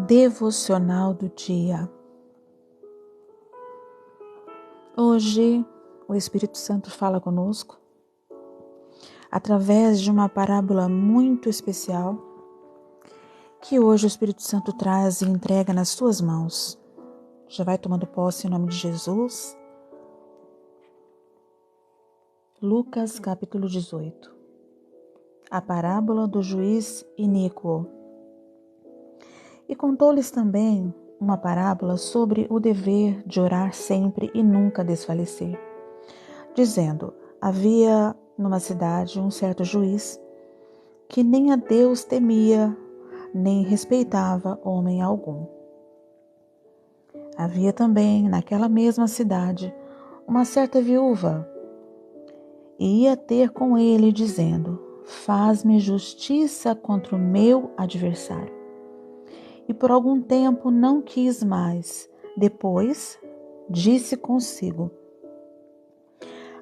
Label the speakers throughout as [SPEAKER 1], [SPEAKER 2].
[SPEAKER 1] Devocional do dia. Hoje o Espírito Santo fala conosco através de uma parábola muito especial que hoje o Espírito Santo traz e entrega nas suas mãos. Já vai tomando posse em nome de Jesus. Lucas capítulo 18. A parábola do juiz iníquo. E contou-lhes também uma parábola sobre o dever de orar sempre e nunca desfalecer, dizendo: havia numa cidade um certo juiz que nem a Deus temia, nem respeitava homem algum. Havia também naquela mesma cidade uma certa viúva, e ia ter com ele, dizendo: faz-me justiça contra o meu adversário. E por algum tempo não quis mais. Depois disse consigo: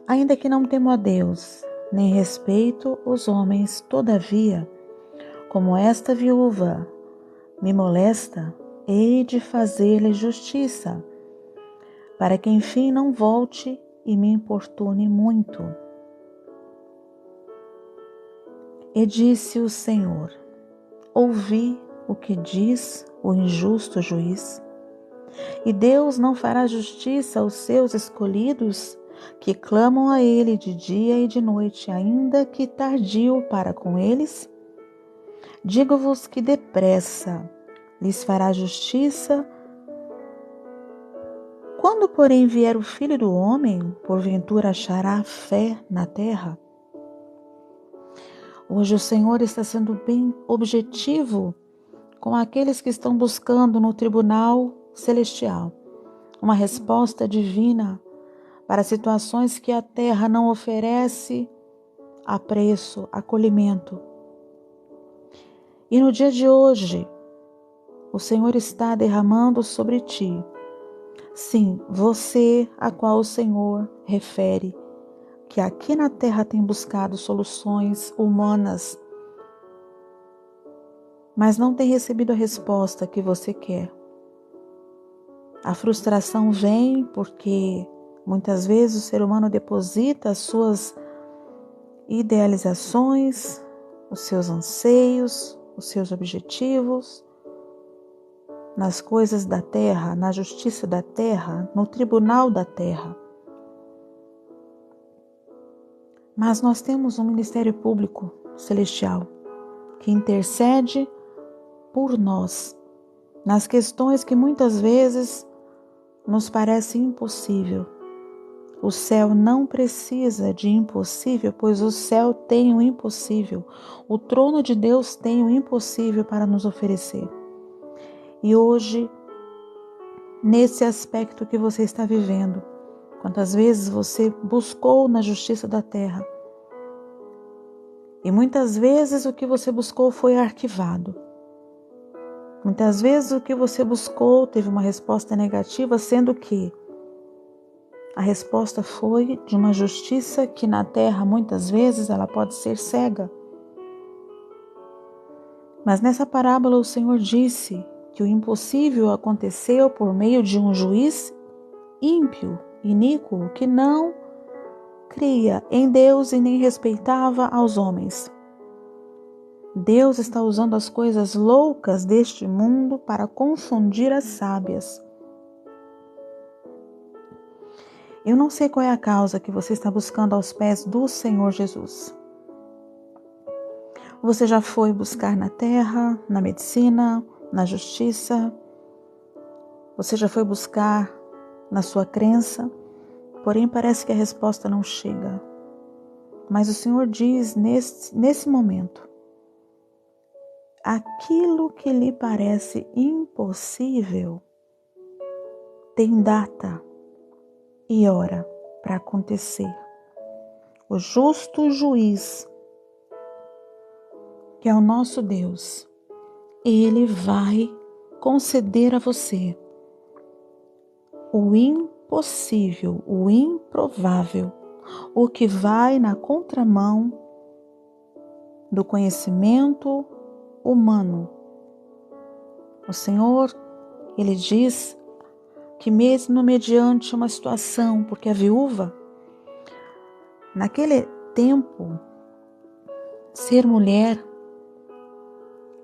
[SPEAKER 1] ainda que não temo a Deus, nem respeito os homens, todavia, como esta viúva me molesta, hei de fazer-lhe justiça, para que enfim não volte e me importune muito. E disse o Senhor: ouvi o que diz o injusto juiz. E Deus não fará justiça aos seus escolhidos, que clamam a Ele de dia e de noite, ainda que tardio para com eles? Digo-vos que depressa lhes fará justiça. Quando, porém, vier o Filho do Homem, porventura achará fé na terra? Hoje o Senhor está sendo bem objetivo com aqueles que estão buscando no tribunal celestial uma resposta divina para situações que a terra não oferece apreço, acolhimento. E no dia de hoje, o Senhor está derramando sobre ti, sim, você a qual o Senhor refere, que aqui na terra tem buscado soluções humanas, mas não tem recebido a resposta que você quer. A frustração vem porque muitas vezes o ser humano deposita as suas idealizações, os seus anseios, os seus objetivos nas coisas da terra, na justiça da terra, no tribunal da terra. Mas nós temos um Ministério Público Celestial que intercede por nós nas questões que muitas vezes nos parece impossível. O céu não precisa de impossível, pois o céu tem o impossível. O trono de Deus tem o impossível para nos oferecer. E hoje, nesse aspecto que você está vivendo, quantas vezes você buscou na justiça da terra, e muitas vezes o que você buscou foi arquivado. Muitas vezes o que você buscou teve uma resposta negativa, sendo que a resposta foi de uma justiça que na terra muitas vezes ela pode ser cega. Mas nessa parábola o Senhor disse que o impossível aconteceu por meio de um juiz ímpio, iníquo, que não cria em Deus e nem respeitava aos homens. Deus está usando as coisas loucas deste mundo para confundir as sábias. Eu não sei qual é a causa que você está buscando aos pés do Senhor Jesus. Você já foi buscar na terra, na medicina, na justiça. Você já foi buscar na sua crença, porém parece que a resposta não chega. Mas o Senhor diz nesse momento: aquilo que lhe parece impossível tem data e hora para acontecer. O justo juiz, que é o nosso Deus, ele vai conceder a você o impossível, o improvável, o que vai na contramão do conhecimento humano. O Senhor, Ele diz que mesmo mediante uma situação, porque a viúva, naquele tempo, ser mulher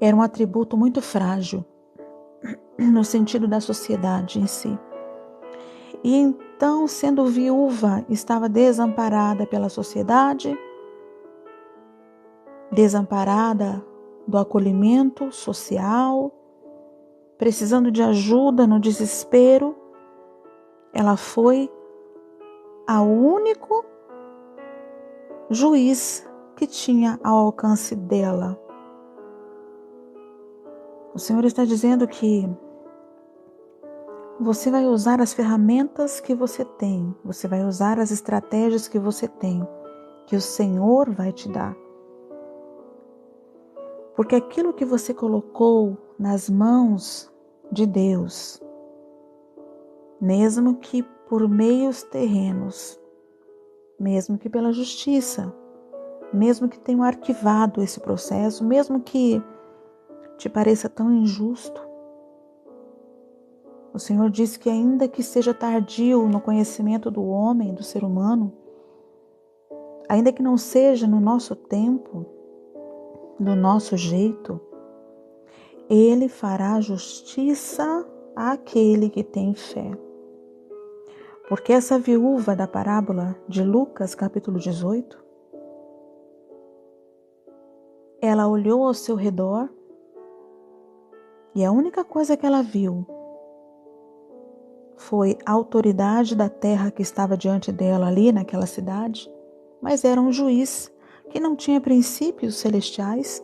[SPEAKER 1] era um atributo muito frágil, no sentido da sociedade em si. E então, sendo viúva, estava desamparada pela sociedade, desamparada do acolhimento social, precisando de ajuda no desespero. Ela foi ao único juiz que tinha ao alcance dela. O Senhor está dizendo que você vai usar as ferramentas que você tem, você vai usar as estratégias que você tem, que o Senhor vai te dar. Porque aquilo que você colocou nas mãos de Deus, mesmo que por meios terrenos, mesmo que pela justiça, mesmo que tenham arquivado esse processo, mesmo que te pareça tão injusto, o Senhor diz que ainda que seja tardio no conhecimento do homem, do ser humano, ainda que não seja no nosso tempo, do nosso jeito, Ele fará justiça àquele que tem fé. Porque essa viúva da parábola de Lucas, capítulo 18, ela olhou ao seu redor e a única coisa que ela viu foi a autoridade da terra que estava diante dela ali naquela cidade, mas era um juiz que não tinha princípios celestiais,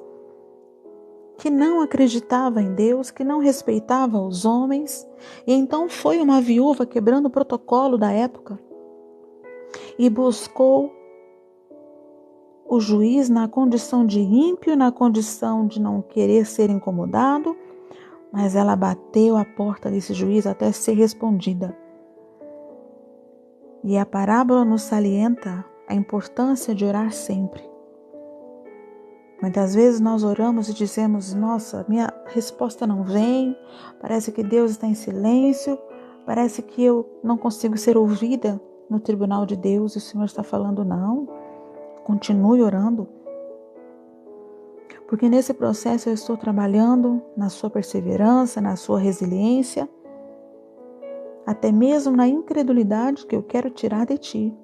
[SPEAKER 1] que não acreditava em Deus, que não respeitava os homens, e então foi uma viúva quebrando o protocolo da época e buscou o juiz na condição de ímpio, na condição de não querer ser incomodado, mas ela bateu a porta desse juiz até ser respondida. E a parábola nos salienta a importância de orar sempre. Muitas vezes nós oramos e dizemos, nossa, minha resposta não vem, parece que Deus está em silêncio, parece que eu não consigo ser ouvida no tribunal de Deus, e o Senhor está falando, não, continue orando. Porque nesse processo eu estou trabalhando na sua perseverança, na sua resiliência, até mesmo na incredulidade que eu quero tirar de ti.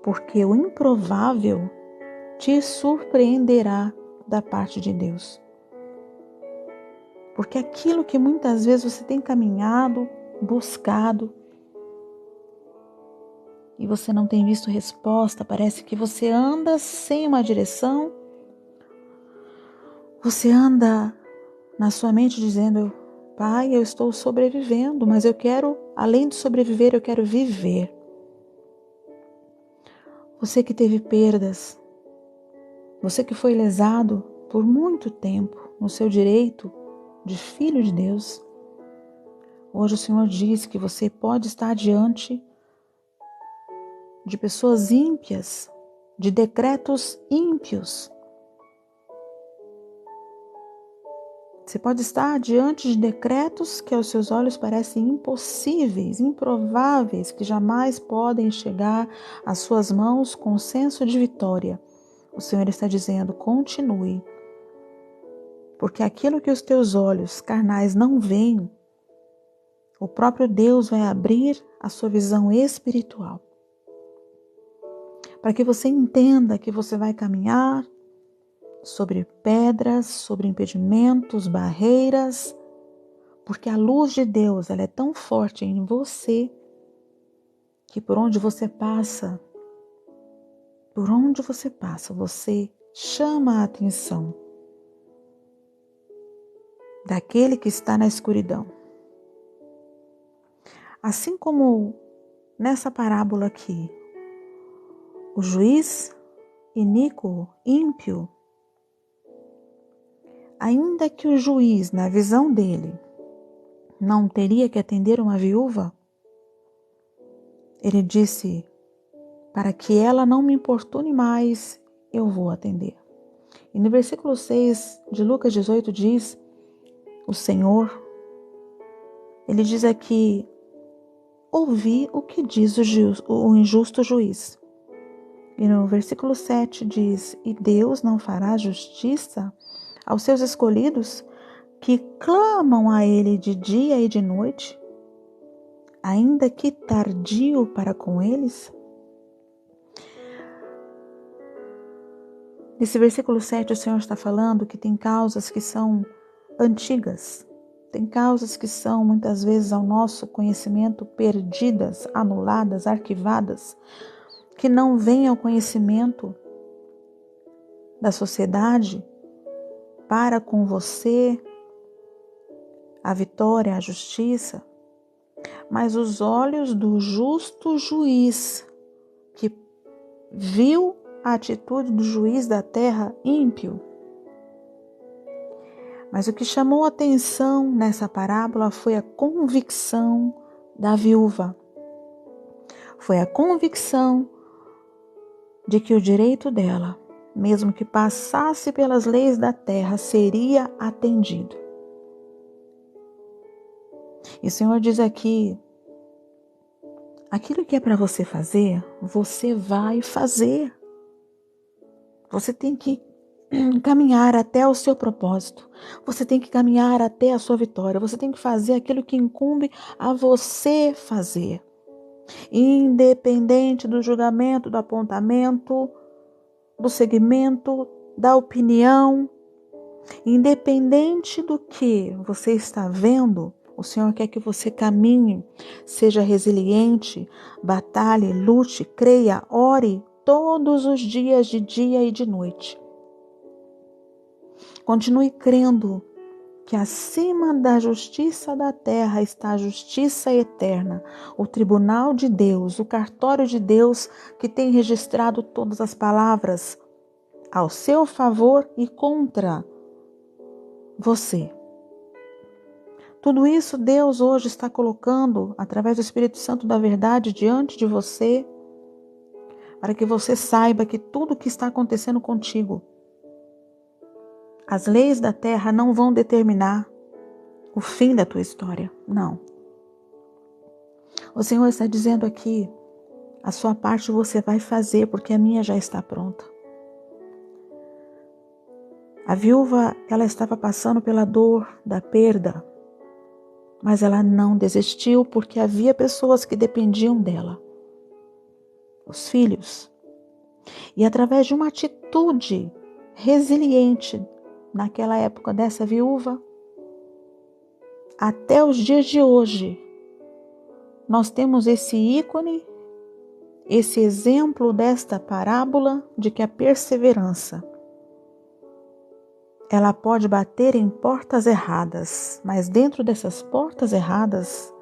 [SPEAKER 1] Porque o improvável te surpreenderá da parte de Deus. Porque aquilo que muitas vezes você tem caminhado, buscado, e você não tem visto resposta, parece que você anda sem uma direção, você anda na sua mente dizendo, Pai, eu estou sobrevivendo, mas eu quero, além de sobreviver, eu quero viver. Você que teve perdas, você que foi lesado por muito tempo no seu direito de filho de Deus, hoje o Senhor diz que você pode estar diante de pessoas ímpias, de decretos ímpios. Você pode estar diante de decretos que aos seus olhos parecem impossíveis, improváveis, que jamais podem chegar às suas mãos com senso de vitória. O Senhor está dizendo, continue, porque aquilo que os teus olhos carnais não veem, o próprio Deus vai abrir a sua visão espiritual, para que você entenda que você vai caminhar sobre pedras, sobre impedimentos, barreiras, porque a luz de Deus ela é tão forte em você que por onde você passa, você chama a atenção daquele que está na escuridão. Assim como nessa parábola aqui, o juiz iníquo, ímpio, ainda que o juiz, na visão dele, não teria que atender uma viúva, ele disse, para que ela não me importune mais, eu vou atender. E no versículo 6 de Lucas 18 diz o Senhor, ele diz aqui: ouvi o que diz o injusto juiz. E no versículo 7 diz: e Deus não fará justiça aos seus escolhidos que clamam a ele de dia e de noite, ainda que tardio para com eles? Nesse versículo 7 o Senhor está falando que tem causas que são antigas, tem causas que são muitas vezes ao nosso conhecimento perdidas, anuladas, arquivadas, que não vêm ao conhecimento da sociedade para com você a vitória, a justiça, mas os olhos do justo juiz que viu a atitude do juiz da terra ímpio. Mas o que chamou a atenção nessa parábola foi a convicção da viúva. Foi a convicção de que o direito dela, mesmo que passasse pelas leis da terra, seria atendido. E o Senhor diz aqui: aquilo que é para você fazer, você vai fazer. Você tem que caminhar até o seu propósito. Você tem que caminhar até a sua vitória. Você tem que fazer aquilo que incumbe a você fazer. Independente do julgamento, do apontamento, do segmento, da opinião, independente do que você está vendo, o Senhor quer que você caminhe, seja resiliente, batalhe, lute, creia, ore todos os dias, de dia e de noite. Continue crendo que acima da justiça da terra está a justiça eterna, o tribunal de Deus, o cartório de Deus que tem registrado todas as palavras ao seu favor e contra você. Tudo isso Deus hoje está colocando através do Espírito Santo da verdade diante de você, para que você saiba que tudo o que está acontecendo contigo, as leis da terra não vão determinar o fim da tua história, não. O Senhor está dizendo aqui: a sua parte você vai fazer, porque a minha já está pronta. A viúva, ela estava passando pela dor da perda, mas ela não desistiu, porque havia pessoas que dependiam dela, os filhos. E através de uma atitude resiliente naquela época dessa viúva, até os dias de hoje, nós temos esse ícone, esse exemplo desta parábola de que a perseverança, ela pode bater em portas erradas, mas dentro dessas portas erradas,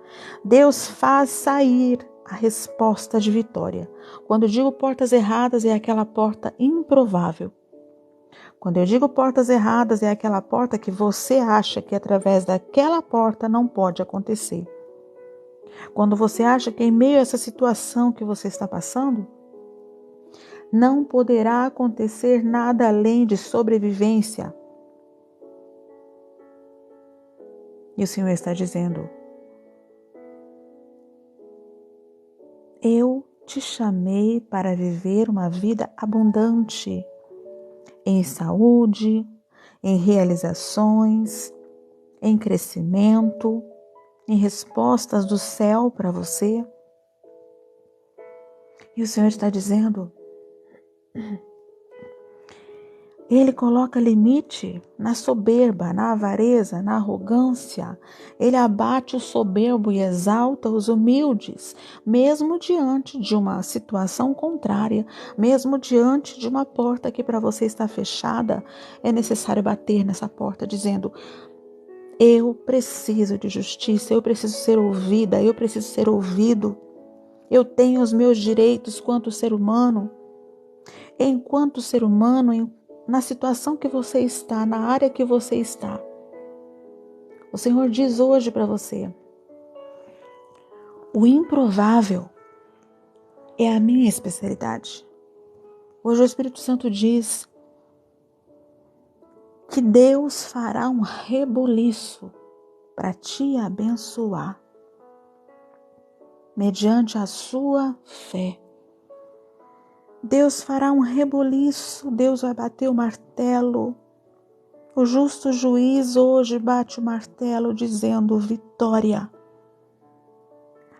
[SPEAKER 1] Deus faz sair a resposta de vitória. Quando eu digo portas erradas, é aquela porta improvável. Quando eu digo portas erradas, é aquela porta que você acha que através daquela porta não pode acontecer. Quando você acha que em meio a essa situação que você está passando, não poderá acontecer nada além de sobrevivência. E o Senhor está dizendo: eu te chamei para viver uma vida abundante em saúde, em realizações, em crescimento, em respostas do céu para você. E o Senhor está dizendo: Ele coloca limite na soberba, na avareza, na arrogância. Ele abate o soberbo e exalta os humildes, mesmo diante de uma situação contrária, mesmo diante de uma porta que para você está fechada. É necessário bater nessa porta dizendo: eu preciso de justiça, eu preciso ser ouvida, eu preciso ser ouvido. Eu tenho os meus direitos quanto ser humano. Enquanto ser humano, na situação que você está, na área que você está, o Senhor diz hoje para você: o improvável é a minha especialidade. Hoje o Espírito Santo diz que Deus fará um reboliço para te abençoar, mediante a sua fé. Deus fará um reboliço, Deus vai bater o martelo. O justo juiz hoje bate o martelo dizendo vitória,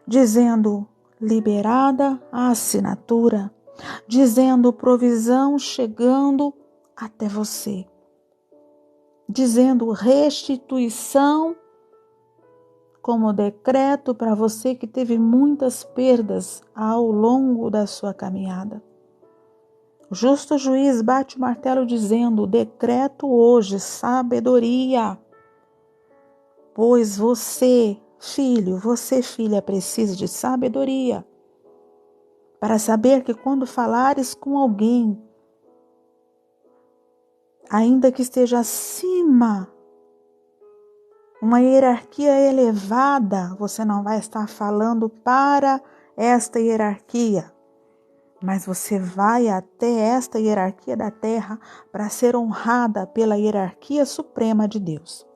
[SPEAKER 1] dizendo liberada a assinatura, dizendo provisão chegando até você, dizendo restituição como decreto para você que teve muitas perdas ao longo da sua caminhada. O justo juiz bate o martelo dizendo, decreto hoje sabedoria, pois você, filho, você, filha, precisa de sabedoria para saber que quando falares com alguém, ainda que esteja acima, uma hierarquia elevada, você não vai estar falando para esta hierarquia, mas você vai até esta hierarquia da terra para ser honrada pela hierarquia suprema de Deus.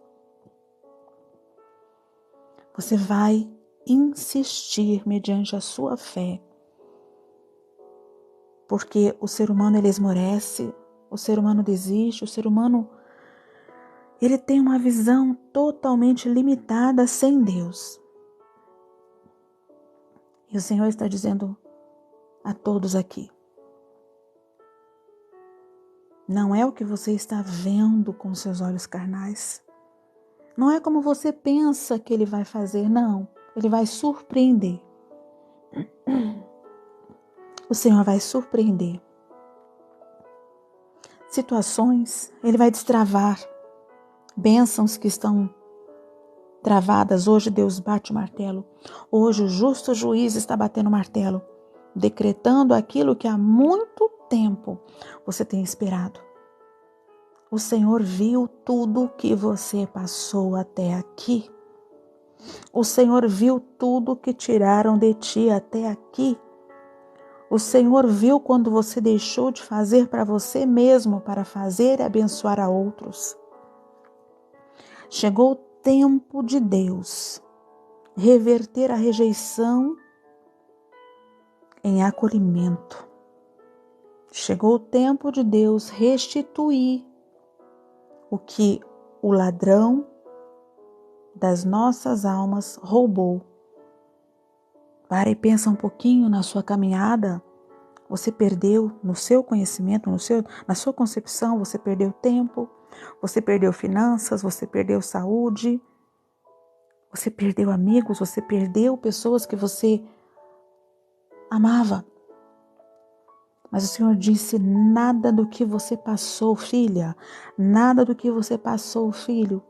[SPEAKER 1] Você vai insistir mediante a sua fé, porque o ser humano ele esmorece, o ser humano desiste, o ser humano ele tem uma visão totalmente limitada sem Deus. E o Senhor está dizendo a todos aqui, não é o que você está vendo com seus olhos carnais, não é como você pensa que Ele vai fazer, não, Ele vai surpreender. O Senhor vai surpreender. Situações, Ele vai destravar. Bênçãos que estão travadas, hoje Deus bate o martelo. Hoje o justo juiz está batendo o martelo, decretando aquilo que há muito tempo você tem esperado. O Senhor viu tudo que você passou até aqui. O Senhor viu tudo que tiraram de ti até aqui. O Senhor viu quando você deixou de fazer para você mesmo, para fazer e abençoar a outros. Chegou o tempo de Deus reverter a rejeição em acolhimento. Chegou o tempo de Deus restituir o que o ladrão das nossas almas roubou. Para e pensa um pouquinho na sua caminhada. Você perdeu no seu conhecimento, na sua concepção, você perdeu tempo, você perdeu finanças, você perdeu saúde, você perdeu amigos, você perdeu pessoas que você amava. Mas o Senhor disse, nada do que você passou, filha, nada do que você passou, filho,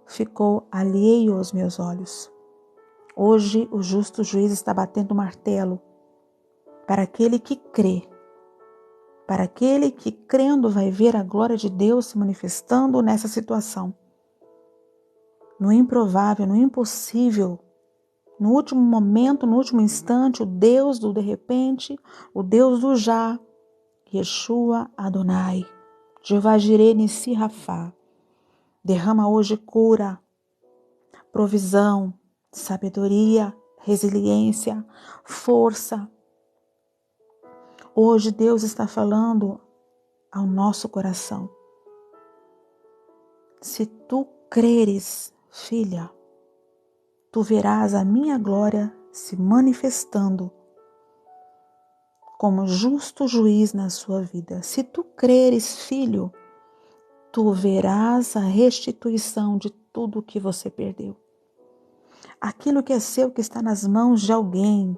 [SPEAKER 1] ficou alheio aos meus olhos. Hoje o justo juiz está batendo o martelo para aquele que crê, para aquele que crendo vai ver a glória de Deus se manifestando nessa situação. No improvável, no impossível, no último momento, no último instante, o Deus do de repente, o Deus do já, Yeshua Adonai, Jeová Jireh Nissi Rafá, derrama hoje cura, provisão, sabedoria, resiliência, força. Hoje Deus está falando ao nosso coração. Se tu creres, filha, tu verás a minha glória se manifestando como justo juiz na sua vida. Se tu creres, filho, tu verás a restituição de tudo que você perdeu. Aquilo que é seu, que está nas mãos de alguém,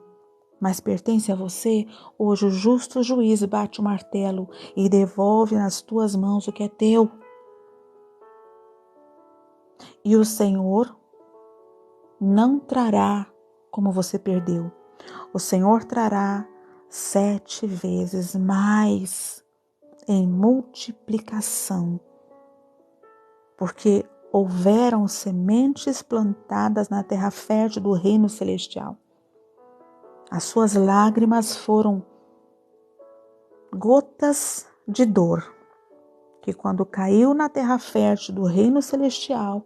[SPEAKER 1] mas pertence a você, hoje o justo juiz bate o martelo e devolve nas tuas mãos o que é teu. E o Senhor não trará como você perdeu. O Senhor trará 7 vezes mais em multiplicação, porque houveram sementes plantadas na terra fértil do reino celestial. As suas lágrimas foram gotas de dor que quando caiu na terra fértil do reino celestial,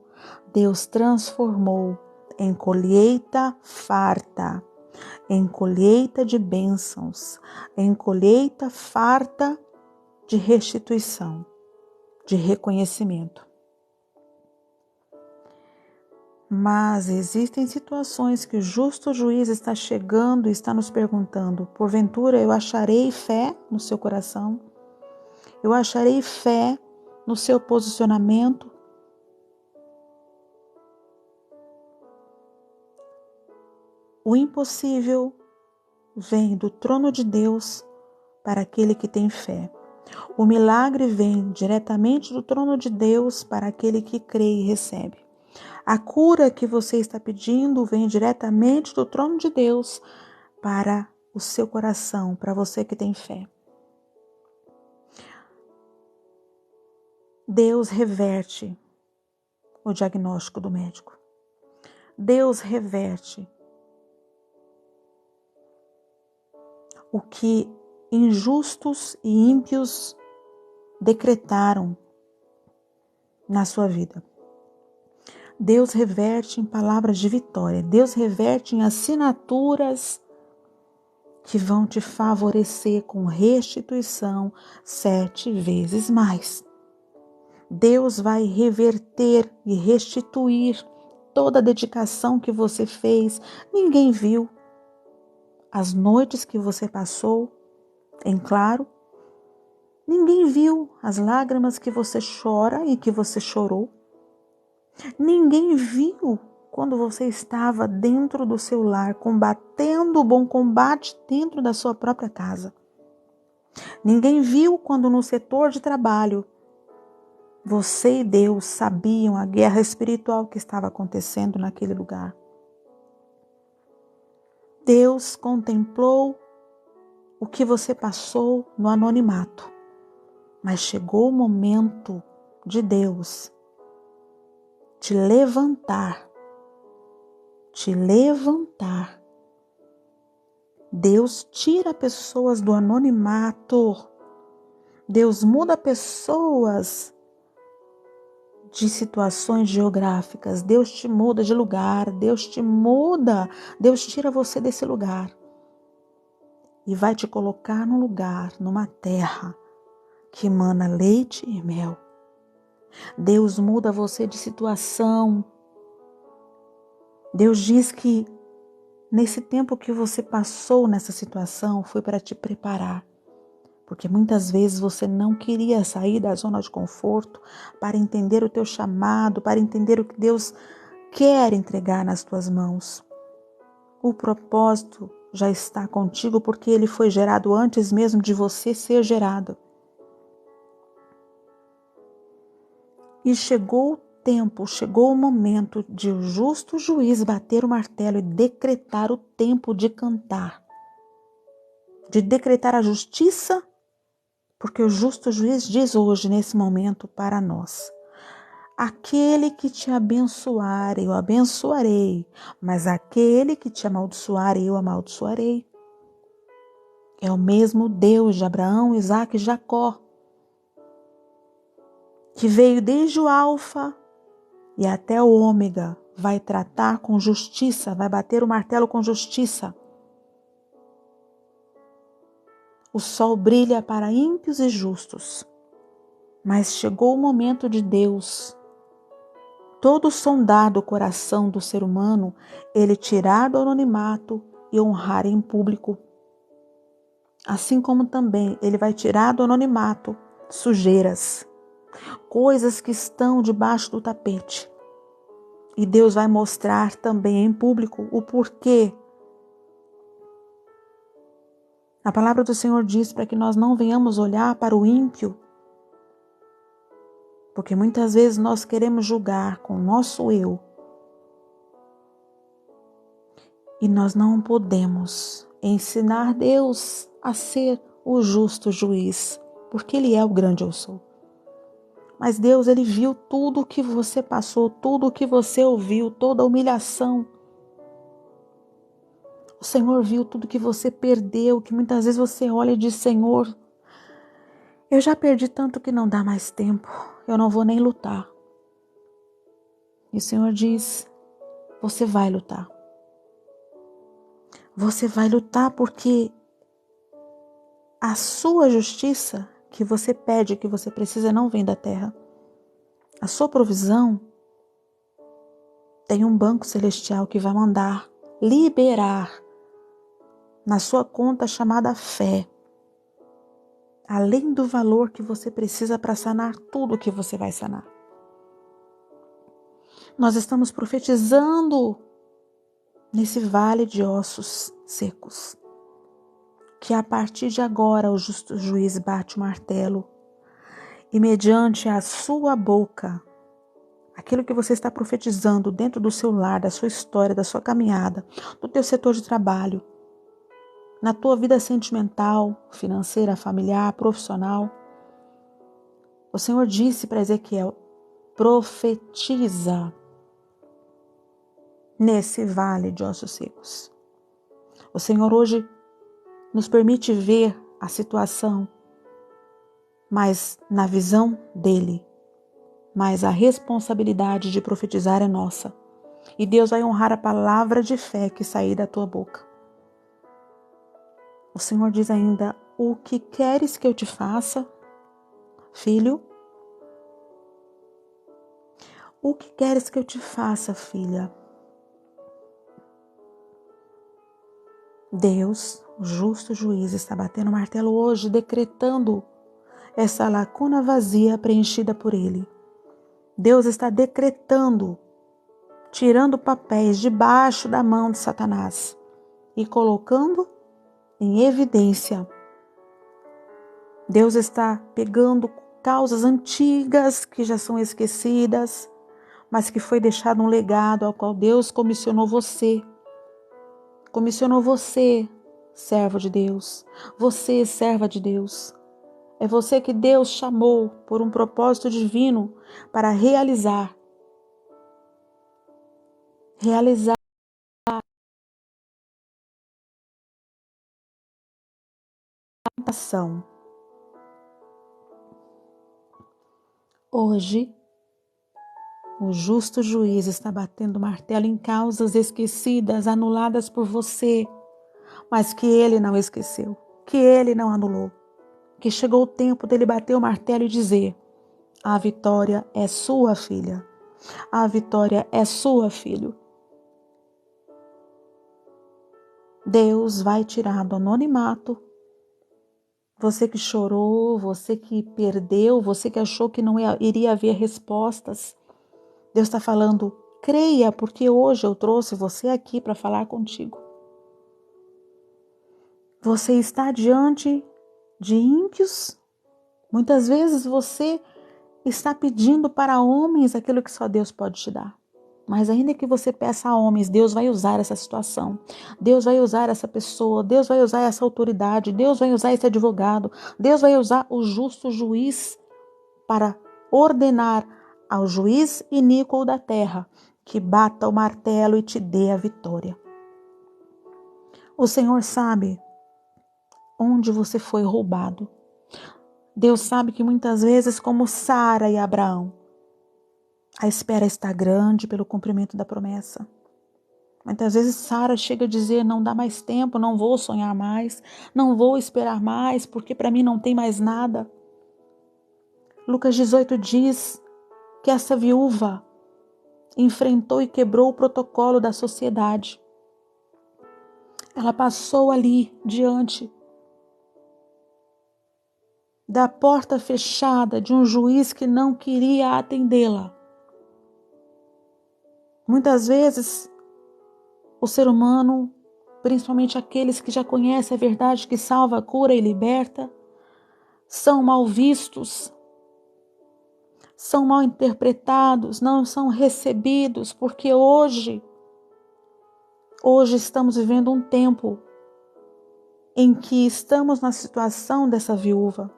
[SPEAKER 1] Deus transformou em colheita farta, em colheita de bênçãos, em colheita farta de restituição, de reconhecimento. Mas existem situações que o justo juiz está chegando e está nos perguntando: porventura eu acharei fé no seu coração? Eu acharei fé no seu posicionamento? O impossível vem do trono de Deus para aquele que tem fé. O milagre vem diretamente do trono de Deus para aquele que crê e recebe. A cura que você está pedindo vem diretamente do trono de Deus para o seu coração, para você que tem fé. Deus reverte o diagnóstico do médico. Deus reverte o que injustos e ímpios decretaram na sua vida. Deus reverte em palavras de vitória. Deus reverte em assinaturas que vão te favorecer com restituição 7 vezes mais. Deus vai reverter e restituir toda a dedicação que você fez. Ninguém viu as noites que você passou em claro. Ninguém viu as lágrimas que você chora e que você chorou. Ninguém viu quando você estava dentro do seu lar, combatendo o bom combate dentro da sua própria casa. Ninguém viu quando no setor de trabalho você e Deus sabiam a guerra espiritual que estava acontecendo naquele lugar. Deus contemplou o que você passou no anonimato, mas chegou o momento de Deus te levantar. Deus tira pessoas do anonimato. Deus muda pessoas de situações geográficas. Deus te muda de lugar. Deus te muda. Deus tira você desse lugar e vai te colocar num lugar, numa terra que emana leite e mel. Deus muda você de situação. Deus diz que nesse tempo que você passou nessa situação foi para te preparar. Porque muitas vezes você não queria sair da zona de conforto para entender o teu chamado, para entender o que Deus quer entregar nas tuas mãos. O propósito já está contigo porque ele foi gerado antes mesmo de você ser gerado. E chegou o tempo, chegou o momento de o justo juiz bater o martelo e decretar o tempo de cantar, de decretar a justiça, porque o justo juiz diz hoje, nesse momento, para nós: aquele que te abençoar, eu abençoarei, mas aquele que te amaldiçoar, eu amaldiçoarei. É o mesmo Deus de Abraão, Isaque e Jacó, que veio desde o Alfa e até o Ômega, vai tratar com justiça, vai bater o martelo com justiça. O sol brilha para ímpios e justos, mas chegou o momento de Deus, todo sondar do coração do ser humano, ele tirar do anonimato e honrar em público. Assim como também ele vai tirar do anonimato sujeiras, coisas que estão debaixo do tapete. E Deus vai mostrar também em público o porquê. A palavra do Senhor diz para que nós não venhamos olhar para o ímpio, porque muitas vezes nós queremos julgar com o nosso eu. E nós não podemos ensinar Deus a ser o justo juiz, porque Ele é o grande eu sou. Mas Deus, Ele viu tudo o que você passou, tudo o que você ouviu, toda a humilhação. O Senhor viu tudo que você perdeu, que muitas vezes você olha e diz: Senhor, Eu já perdi tanto que não dá mais tempo, eu não vou nem lutar. E o Senhor diz, você vai lutar. Você vai lutar porque a sua justiça que você pede, que você precisa, não vem da terra. A sua provisão tem um banco celestial que vai mandar liberar na sua conta chamada fé, além do valor que você precisa para sanar tudo que você vai sanar. Nós estamos profetizando nesse vale de ossos secos, que a partir de agora o justo juiz bate o martelo e mediante a sua boca, aquilo que você está profetizando dentro do seu lar, da sua história, da sua caminhada, do teu setor de trabalho, na tua vida sentimental, financeira, familiar, profissional. O Senhor disse para Ezequiel, profetiza nesse vale de ossos secos. O Senhor hoje nos permite ver a situação, mas na visão dele. Mas a responsabilidade de profetizar é nossa. E Deus vai honrar a palavra de fé que sair da tua boca. O Senhor diz ainda, o que queres que eu te faça, filho? O que queres que eu te faça, filha? Deus, o justo juiz, está batendo o martelo hoje, decretando essa lacuna vazia preenchida por ele. Deus está decretando, tirando papéis debaixo da mão de Satanás e colocando em evidência. Deus está pegando causas antigas que já são esquecidas, mas que foi deixado um legado ao qual Deus comissionou você. Comissionou você, servo de Deus. Você, serva de Deus. É você que Deus chamou por um propósito divino para realizar a ação. Hoje, o justo juiz está batendo martelo em causas esquecidas, anuladas por você, mas que ele não esqueceu, que ele não anulou, que chegou o tempo dele bater o martelo e dizer, a vitória é sua, filha, a vitória é sua, filho. Deus vai tirar do anonimato você que chorou, você que perdeu, você que achou que não iria haver respostas. Deus está falando, creia, porque hoje eu trouxe você aqui para falar contigo. Você está diante de ímpios. Muitas vezes você está pedindo para homens aquilo que só Deus pode te dar. Mas ainda que você peça a homens, Deus vai usar essa situação. Deus vai usar essa pessoa, Deus vai usar essa autoridade, Deus vai usar esse advogado, Deus vai usar o justo juiz para ordenar ao juiz iníquo da terra que bata o martelo e te dê a vitória. O Senhor sabe onde você foi roubado. Deus sabe que muitas vezes, como Sara e Abraão, a espera está grande pelo cumprimento da promessa. Muitas vezes Sara chega a dizer, não dá mais tempo, não vou sonhar mais, não vou esperar mais, porque para mim não tem mais nada. Lucas 18 diz que essa viúva enfrentou e quebrou o protocolo da sociedade. Ela passou ali diante da porta fechada de um juiz que não queria atendê-la. Muitas vezes, o ser humano, principalmente aqueles que já conhecem a verdade que salva, cura e liberta, são mal vistos, são mal interpretados, não são recebidos, porque hoje estamos vivendo um tempo em que estamos na situação dessa viúva,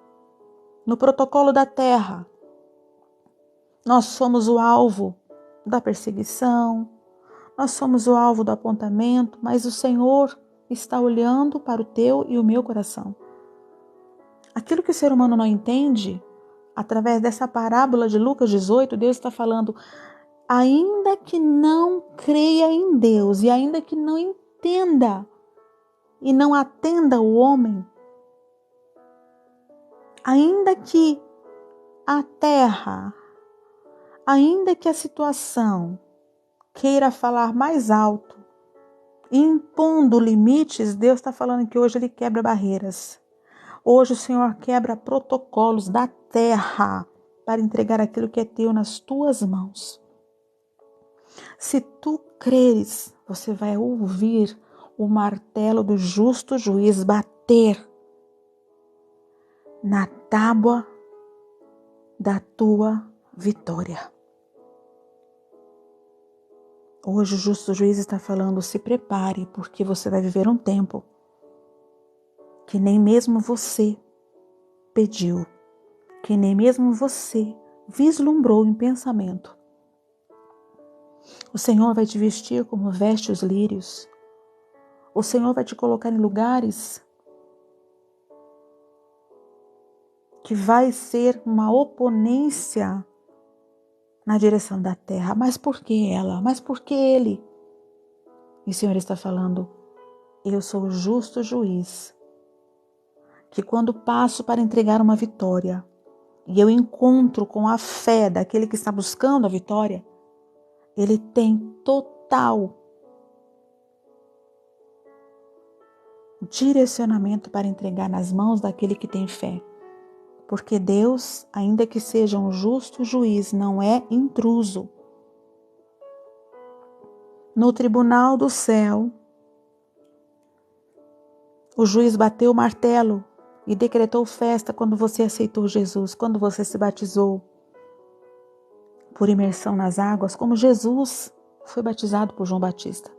[SPEAKER 1] no protocolo da terra. Nós somos o alvo da perseguição, nós somos o alvo do apontamento, mas o Senhor está olhando para o teu e o meu coração. Aquilo que o ser humano não entende, através dessa parábola de Lucas 18, Deus está falando, ainda que não creia em Deus e ainda que não entenda e não atenda o homem, ainda que a terra, ainda que a situação queira falar mais alto, impondo limites, Deus está falando que hoje Ele quebra barreiras. Hoje o Senhor quebra protocolos da terra para entregar aquilo que é teu nas tuas mãos. Se tu creres, você vai ouvir o martelo do justo juiz bater na tábua da tua vitória. Hoje o justo juiz está falando, se prepare, porque você vai viver um tempo que nem mesmo você pediu, que nem mesmo você vislumbrou em pensamento. O Senhor vai te vestir como veste os lírios. O Senhor vai te colocar em lugares que vai ser uma oponência na direção da terra. Mas por que ela? Mas por que ele? E o Senhor está falando, eu sou o justo juiz, que quando passo para entregar uma vitória, e eu encontro com a fé daquele que está buscando a vitória, ele tem total direcionamento para entregar nas mãos daquele que tem fé. Porque Deus, ainda que seja um justo juiz, não é intruso. No tribunal do céu, o juiz bateu o martelo e decretou festa quando você aceitou Jesus, quando você se batizou por imersão nas águas, como Jesus foi batizado por João Batista.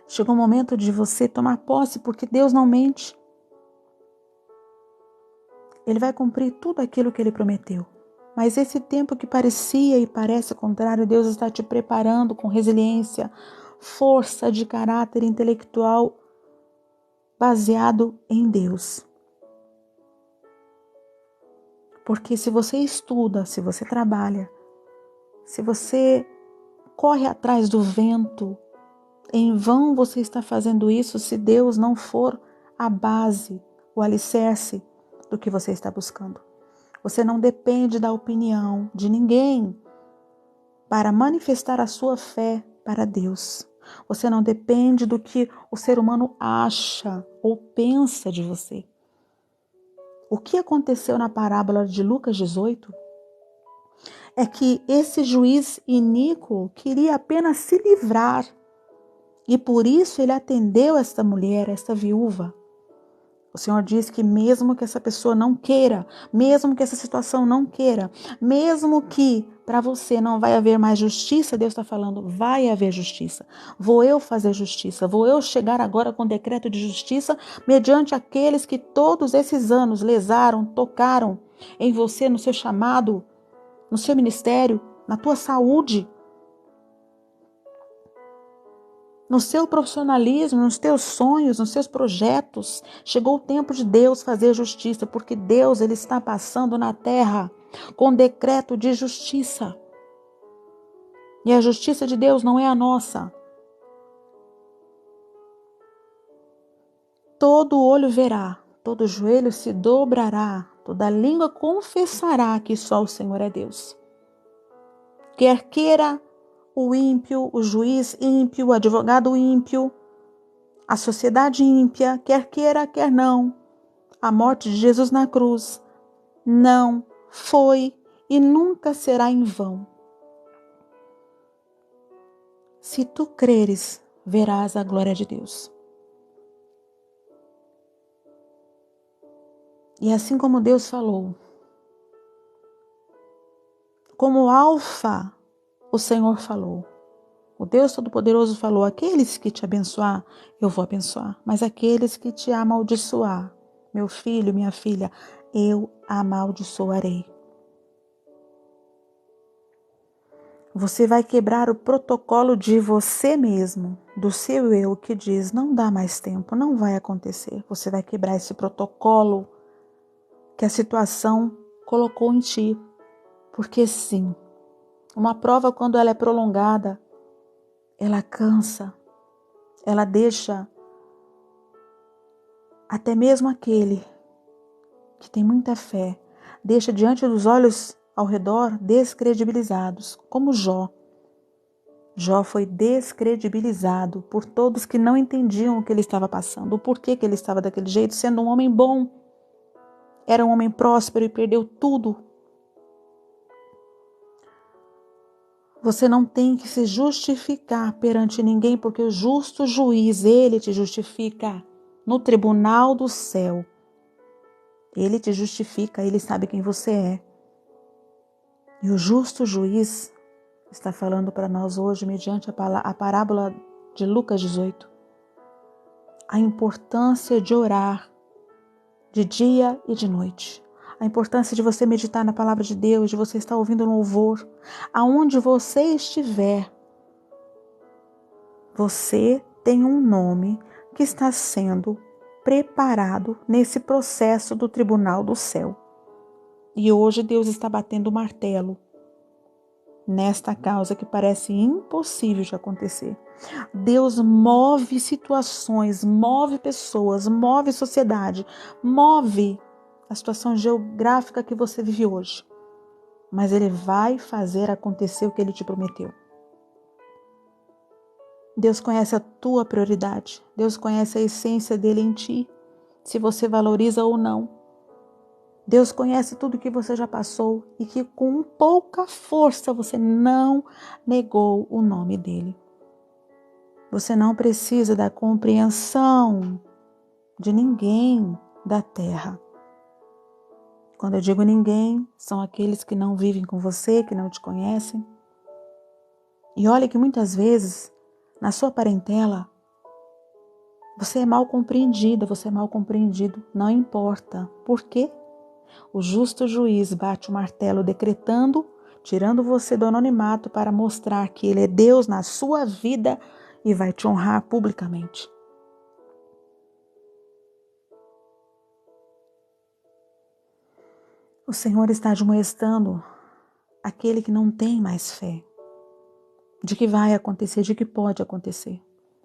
[SPEAKER 1] Chegou o momento de você tomar posse, porque Deus não mente. Ele vai cumprir tudo aquilo que Ele prometeu. Mas esse tempo que parecia e parece contrário, Deus está te preparando com resiliência, força de caráter intelectual baseado em Deus. Porque se você estuda, se você trabalha, se você corre atrás do vento, em vão você está fazendo isso se Deus não for a base, o alicerce do que você está buscando. Você não depende da opinião de ninguém para manifestar a sua fé para Deus. Você não depende do que o ser humano acha ou pensa de você. O que aconteceu na parábola de Lucas 18 é que esse juiz iníquo queria apenas se livrar e por isso ele atendeu esta mulher, esta viúva. O Senhor diz que mesmo que essa pessoa não queira, mesmo que essa situação não queira, mesmo que para você não vai haver mais justiça, Deus está falando, vai haver justiça. Vou eu fazer justiça, vou eu chegar agora com decreto de justiça mediante aqueles que todos esses anos lesaram, tocaram em você, no seu chamado, no seu ministério, na tua saúde, no seu profissionalismo, nos teus sonhos, nos seus projetos. Chegou o tempo de Deus fazer justiça, porque Deus ele está passando na terra com decreto de justiça. E a justiça de Deus não é a nossa. Todo olho verá, todo joelho se dobrará, toda língua confessará que só o Senhor é Deus. Quer queira o ímpio, o juiz ímpio, o advogado ímpio, a sociedade ímpia, quer queira, quer não, a morte de Jesus na cruz não foi e nunca será em vão. Se tu creres, verás a glória de Deus. E assim como Deus falou, como Alfa, o Senhor falou. O Deus Todo-Poderoso falou, aqueles que te abençoar, eu vou abençoar. Mas aqueles que te amaldiçoar, meu filho, minha filha, eu amaldiçoarei. Você vai quebrar o protocolo de você mesmo, do seu eu, que diz, não dá mais tempo, não vai acontecer. Você vai quebrar esse protocolo que a situação colocou em ti. Porque sim, uma prova, quando ela é prolongada, ela cansa, ela deixa até mesmo aquele que tem muita fé, deixa diante dos olhos ao redor descredibilizados, como Jó. Jó foi descredibilizado por todos que não entendiam o que ele estava passando, o porquê que ele estava daquele jeito, sendo um homem bom. Era um homem próspero e perdeu tudo. Você não tem que se justificar perante ninguém, porque o justo juiz, ele te justifica no tribunal do céu. Ele te justifica, ele sabe quem você é. E o justo juiz está falando para nós hoje, mediante a parábola de Lucas 18, a importância de orar de dia e de noite. A importância de você meditar na palavra de Deus, de você estar ouvindo louvor. Aonde você estiver, você tem um nome que está sendo preparado nesse processo do tribunal do céu. E hoje Deus está batendo o martelo nesta causa que parece impossível de acontecer. Deus move situações, move pessoas, move sociedade, move a situação geográfica que você vive hoje. Mas Ele vai fazer acontecer o que Ele te prometeu. Deus conhece a tua prioridade. Deus conhece a essência dele em ti, se você valoriza ou não. Deus conhece tudo que você já passou e que com pouca força você não negou o nome dele. Você não precisa da compreensão de ninguém da terra. Quando eu digo ninguém, são aqueles que não vivem com você, que não te conhecem. E olha que muitas vezes, na sua parentela, você é mal compreendida, você é mal compreendido. Não importa. Por quê? O justo juiz bate o martelo decretando, tirando você do anonimato para mostrar que ele é Deus na sua vida e vai te honrar publicamente. O Senhor está admoestando aquele que não tem mais fé, de que vai acontecer, de que pode acontecer.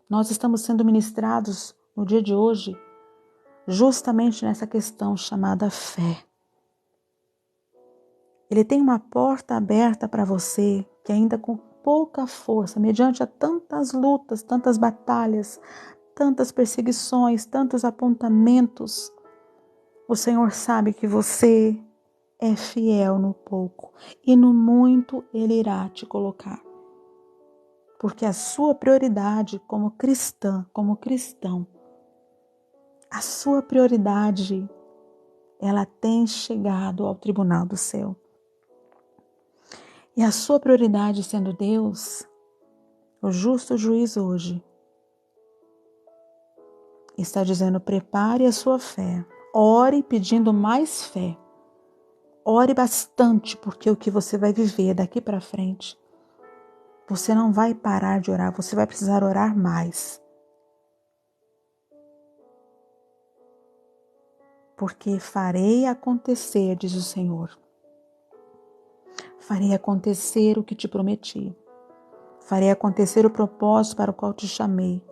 [SPEAKER 1] Nós estamos sendo ministrados no dia de hoje justamente nessa questão chamada fé. Ele tem uma porta aberta para você que ainda com pouca força, mediante a tantas lutas, tantas batalhas, tantas perseguições, tantos apontamentos, o Senhor sabe que você é fiel no pouco e no muito Ele irá te colocar. Porque a sua prioridade como cristã, como cristão, a sua prioridade, ela tem chegado ao tribunal do céu. E a sua prioridade sendo Deus, o justo juiz hoje, está dizendo, prepare a sua fé, ore pedindo mais fé. Ore bastante, porque o que você vai viver daqui para frente, você não vai parar de orar, você vai precisar orar mais. Porque farei acontecer, diz o Senhor. Farei acontecer o que te prometi. Farei acontecer o propósito para o qual te chamei.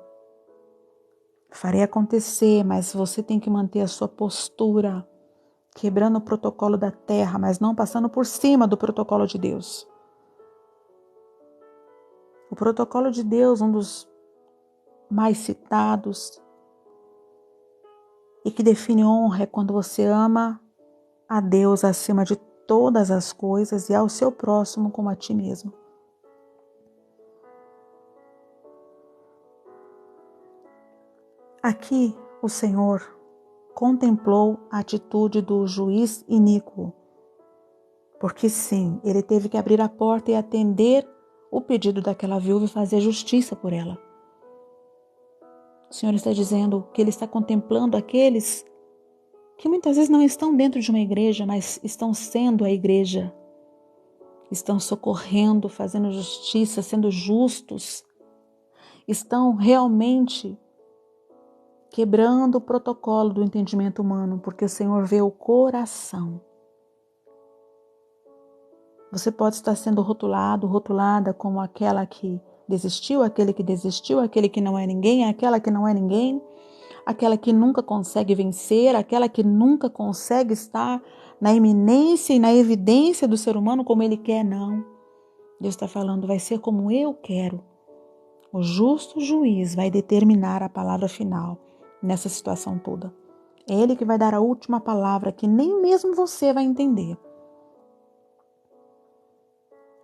[SPEAKER 1] Farei acontecer, mas você tem que manter a sua postura, quebrando o protocolo da terra, mas não passando por cima do protocolo de Deus. O protocolo de Deus, um dos mais citados e que define honra, é quando você ama a Deus acima de todas as coisas e ao seu próximo como a ti mesmo. Aqui o Senhor contemplou a atitude do juiz iníquo, porque sim, ele teve que abrir a porta e atender o pedido daquela viúva e fazer justiça por ela. O Senhor está dizendo que Ele está contemplando aqueles que muitas vezes não estão dentro de uma igreja, mas estão sendo a igreja. estão socorrendo, fazendo justiça, sendo justos, estão realmente quebrando o protocolo do entendimento humano, porque o Senhor vê o coração. Você pode estar sendo rotulado, rotulada como aquela que desistiu, aquele que não é ninguém, aquela que não é ninguém, aquela que nunca consegue vencer, aquela que nunca consegue estar na iminência e na evidência do ser humano como ele quer, não. Deus está falando, vai ser como eu quero. O justo juiz vai determinar a palavra final nessa situação toda. É ele que vai dar a última palavra que nem mesmo você vai entender.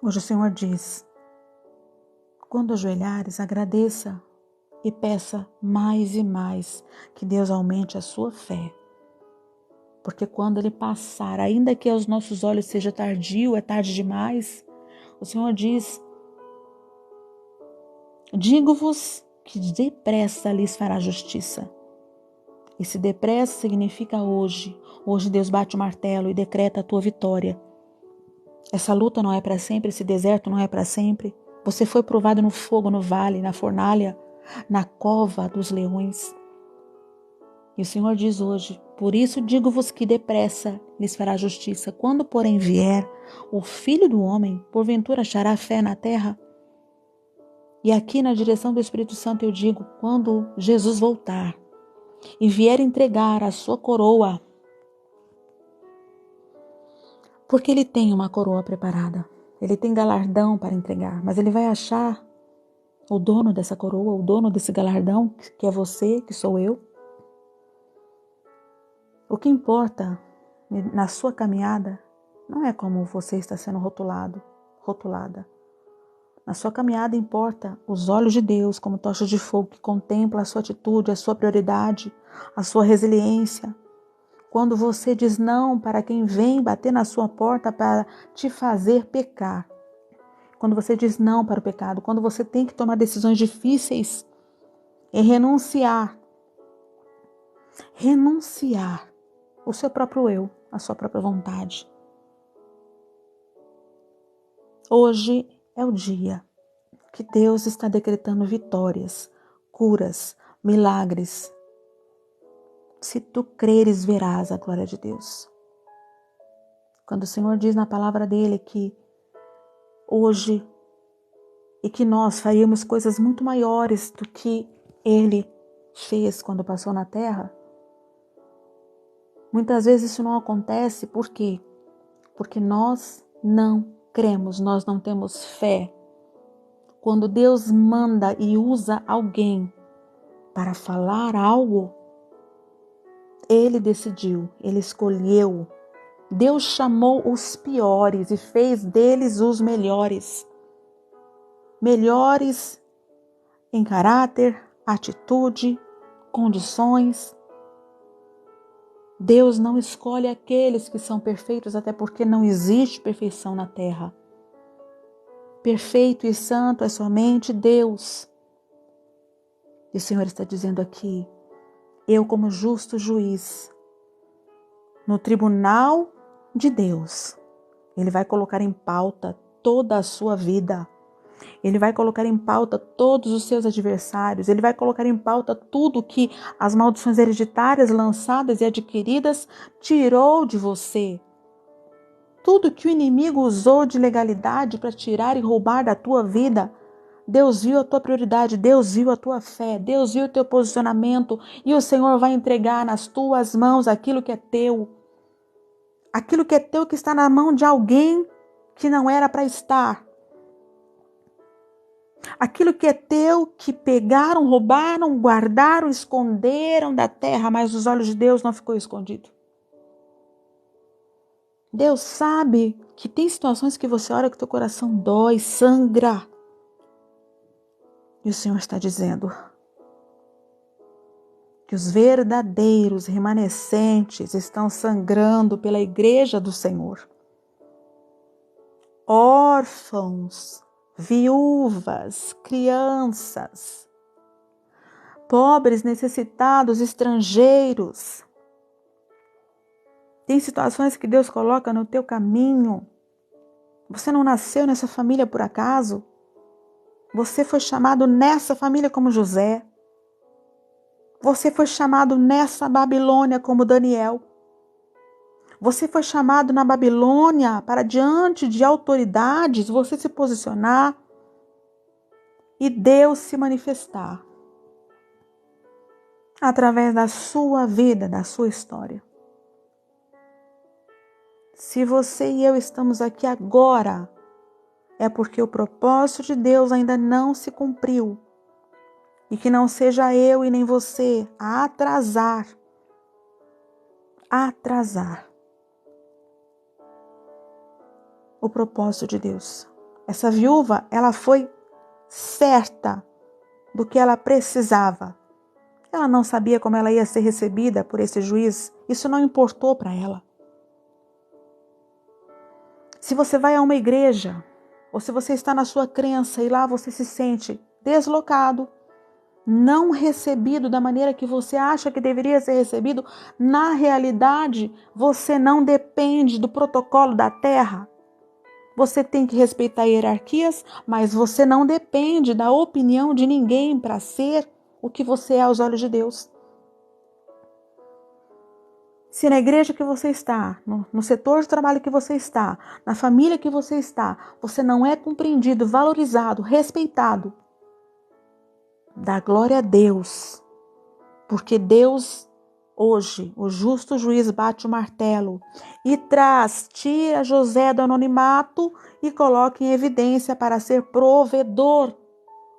[SPEAKER 1] Hoje o Senhor diz, quando ajoelhares, agradeça e peça mais e mais que Deus aumente a sua fé. Porque quando Ele passar, ainda que aos nossos olhos seja tardio, é tarde demais, o Senhor diz, digo-vos que depressa lhes fará justiça. Esse depressa significa hoje. Hoje Deus bate o martelo e decreta a tua vitória. Essa luta não é para sempre, esse deserto não é para sempre. Você foi provado no fogo, no vale, na fornalha, na cova dos leões. E o Senhor diz hoje, por isso digo-vos que depressa lhes fará justiça. Quando, porém, vier o Filho do Homem, porventura achará fé na terra? E aqui na direção do Espírito Santo eu digo, quando Jesus voltar e vier entregar a sua coroa, porque Ele tem uma coroa preparada, Ele tem galardão para entregar, mas Ele vai achar o dono dessa coroa, o dono desse galardão, que é você, que sou eu. O que importa na sua caminhada não é como você está sendo rotulada. Na sua caminhada importa os olhos de Deus como tocha de fogo que contempla a sua atitude, a sua prioridade, a sua resiliência. Quando você diz não para quem vem bater na sua porta para te fazer pecar. Quando você diz não para o pecado, quando você tem que tomar decisões difíceis e renunciar o seu próprio eu, a sua própria vontade. Hoje é o dia que Deus está decretando vitórias, curas, milagres. Se tu creres, verás a glória de Deus. Quando o Senhor diz na palavra dele que hoje e que nós faríamos coisas muito maiores do que ele fez quando passou na terra, muitas vezes isso não acontece, por quê? Porque nós não cremos, nós não temos fé. Quando Deus manda e usa alguém para falar algo, Ele decidiu, Ele escolheu. Deus chamou os piores e fez deles os melhores. Melhores em caráter, atitude, condições. Deus não escolhe aqueles que são perfeitos, até porque não existe perfeição na terra. Perfeito e santo é somente Deus. E o Senhor está dizendo aqui, eu como justo juiz, no tribunal de Deus, Ele vai colocar em pauta toda a sua vida. Ele vai colocar em pauta todos os seus adversários. Ele vai colocar em pauta tudo que as maldições hereditárias lançadas e adquiridas tirou de você. Tudo que o inimigo usou de legalidade para tirar e roubar da tua vida, Deus viu a tua prioridade, Deus viu a tua fé, Deus viu o teu posicionamento e o Senhor vai entregar nas tuas mãos aquilo que é teu. Aquilo que é teu que está na mão de alguém que não era para estar. Aquilo que é teu que pegaram, roubaram, guardaram, esconderam da terra, mas os olhos de Deus não ficou escondido. Deus sabe que tem situações que você ora que teu coração dói, sangra. E o Senhor está dizendo que os verdadeiros remanescentes estão sangrando pela igreja do Senhor. Órfãos, viúvas, crianças, pobres, necessitados, estrangeiros. Tem situações que Deus coloca no teu caminho Você não nasceu nessa família por acaso. Você foi chamado nessa família como José. Você foi chamado nessa Babilônia como Daniel. Você foi chamado na Babilônia para diante de autoridades você se posicionar e Deus se manifestar através da sua vida, da sua história. Se você e eu estamos aqui agora, é porque o propósito de Deus ainda não se cumpriu. E que não seja eu e nem você a atrasar o propósito de Deus. Essa viúva, ela foi certa do que ela precisava. Ela não sabia como ela ia ser recebida por esse juiz. Isso não importou para ela. Se você vai a uma igreja, ou se você está na sua crença e lá você se sente deslocado, não recebido da maneira que você acha que deveria ser recebido, na realidade, você não depende do protocolo da terra. Você tem que respeitar hierarquias, mas você não depende da opinião de ninguém para ser o que você é aos olhos de Deus. Se na igreja que você está, no setor de trabalho que você está, na família que você está, você não é compreendido, valorizado, respeitado, dá glória a Deus, porque Deus, hoje, o justo juiz bate o martelo e tira José do anonimato e coloca em evidência para ser provedor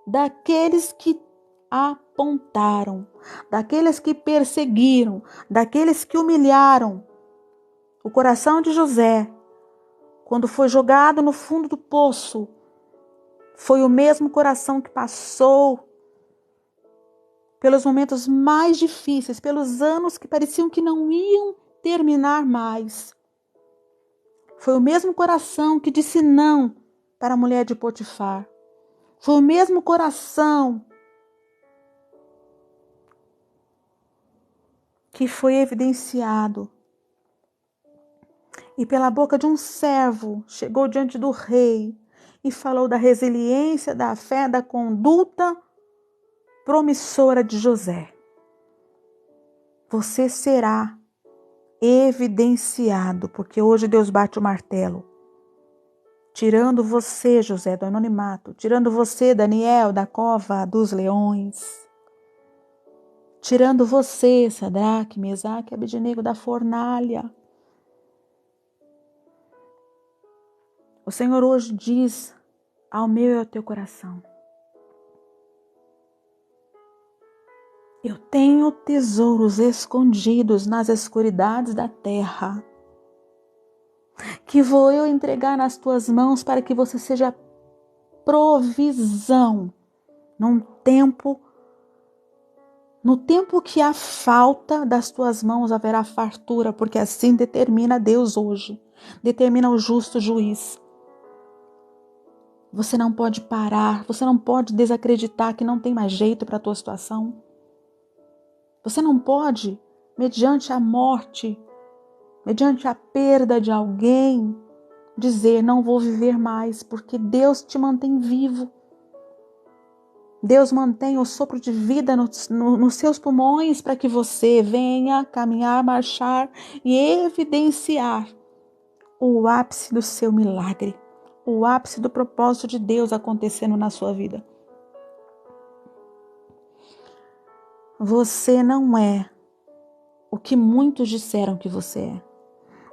[SPEAKER 1] daqueles que apontaram, daqueles que perseguiram, daqueles que humilharam. O coração de José, quando foi jogado no fundo do poço, foi o mesmo coração que passou pelos momentos mais difíceis, pelos anos que pareciam que não iam terminar mais. Foi o mesmo coração que disse não para a mulher de Potifar. Foi o mesmo coração que foi evidenciado. E pela boca de um servo, chegou diante do rei e falou da resiliência, da fé, da conduta promissora de José. Você será evidenciado, porque hoje Deus bate o martelo, tirando você, José, do anonimato, tirando você, Daniel, da cova dos leões, tirando você, Sadraque, Mesaque e Abednego, da fornalha. O Senhor hoje diz ao meu e ao teu coração: eu tenho tesouros escondidos nas escuridades da terra, que vou eu entregar nas tuas mãos para que você seja provisão no tempo que há falta das tuas mãos haverá fartura, porque assim determina Deus hoje, determina o justo juiz. Você não pode parar, você não pode desacreditar que não tem mais jeito para a tua situação. Você não pode, mediante a morte, mediante a perda de alguém, dizer não vou viver mais, porque Deus te mantém vivo. Deus mantém o sopro de vida nos seus pulmões para que você venha caminhar, marchar e evidenciar o ápice do seu milagre, o ápice do propósito de Deus acontecendo na sua vida. Você não é o que muitos disseram que você é.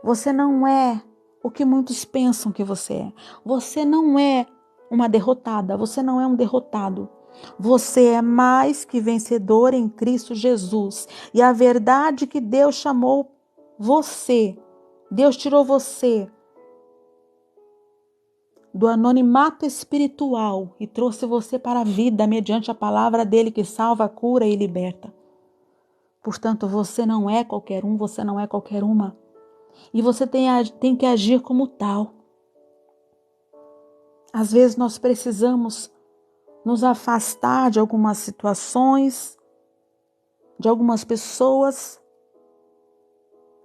[SPEAKER 1] Você não é o que muitos pensam que você é. Você não é uma derrotada, você não é um derrotado. Você é mais que vencedor em Cristo Jesus. E a verdade que Deus chamou você, Deus tirou você do anonimato espiritual e trouxe você para a vida mediante a palavra dele que salva, cura e liberta. Portanto, você não é qualquer um, você não é qualquer uma. E você tem que agir como tal. Às vezes nós precisamos nos afastar de algumas situações, de algumas pessoas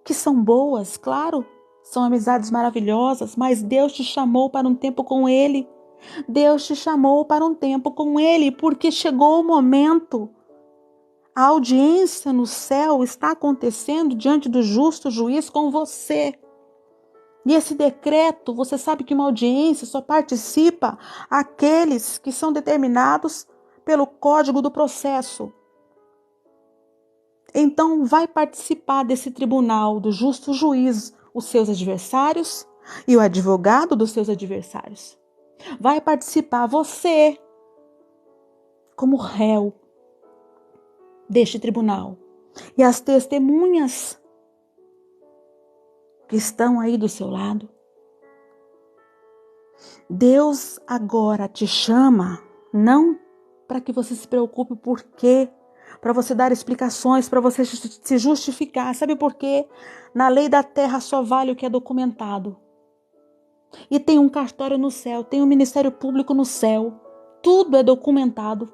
[SPEAKER 1] que são boas, claro, são amizades maravilhosas, mas Deus te chamou para um tempo com Ele. Deus te chamou para um tempo com Ele, porque chegou o momento. A audiência no céu está acontecendo diante do justo juiz com você. E esse decreto, você sabe que uma audiência só participa aqueles que são determinados pelo Código do Processo. Então, vai participar desse tribunal do justo juiz os seus adversários e o advogado dos seus adversários. Vai participar você como réu deste tribunal. E as testemunhas que estão aí do seu lado. Deus agora te chama, não para que você se preocupe por quê, para você dar explicações, para você se justificar. Sabe por quê? Na lei da terra só vale o que é documentado. E tem um cartório no céu, tem um ministério público no céu. Tudo é documentado.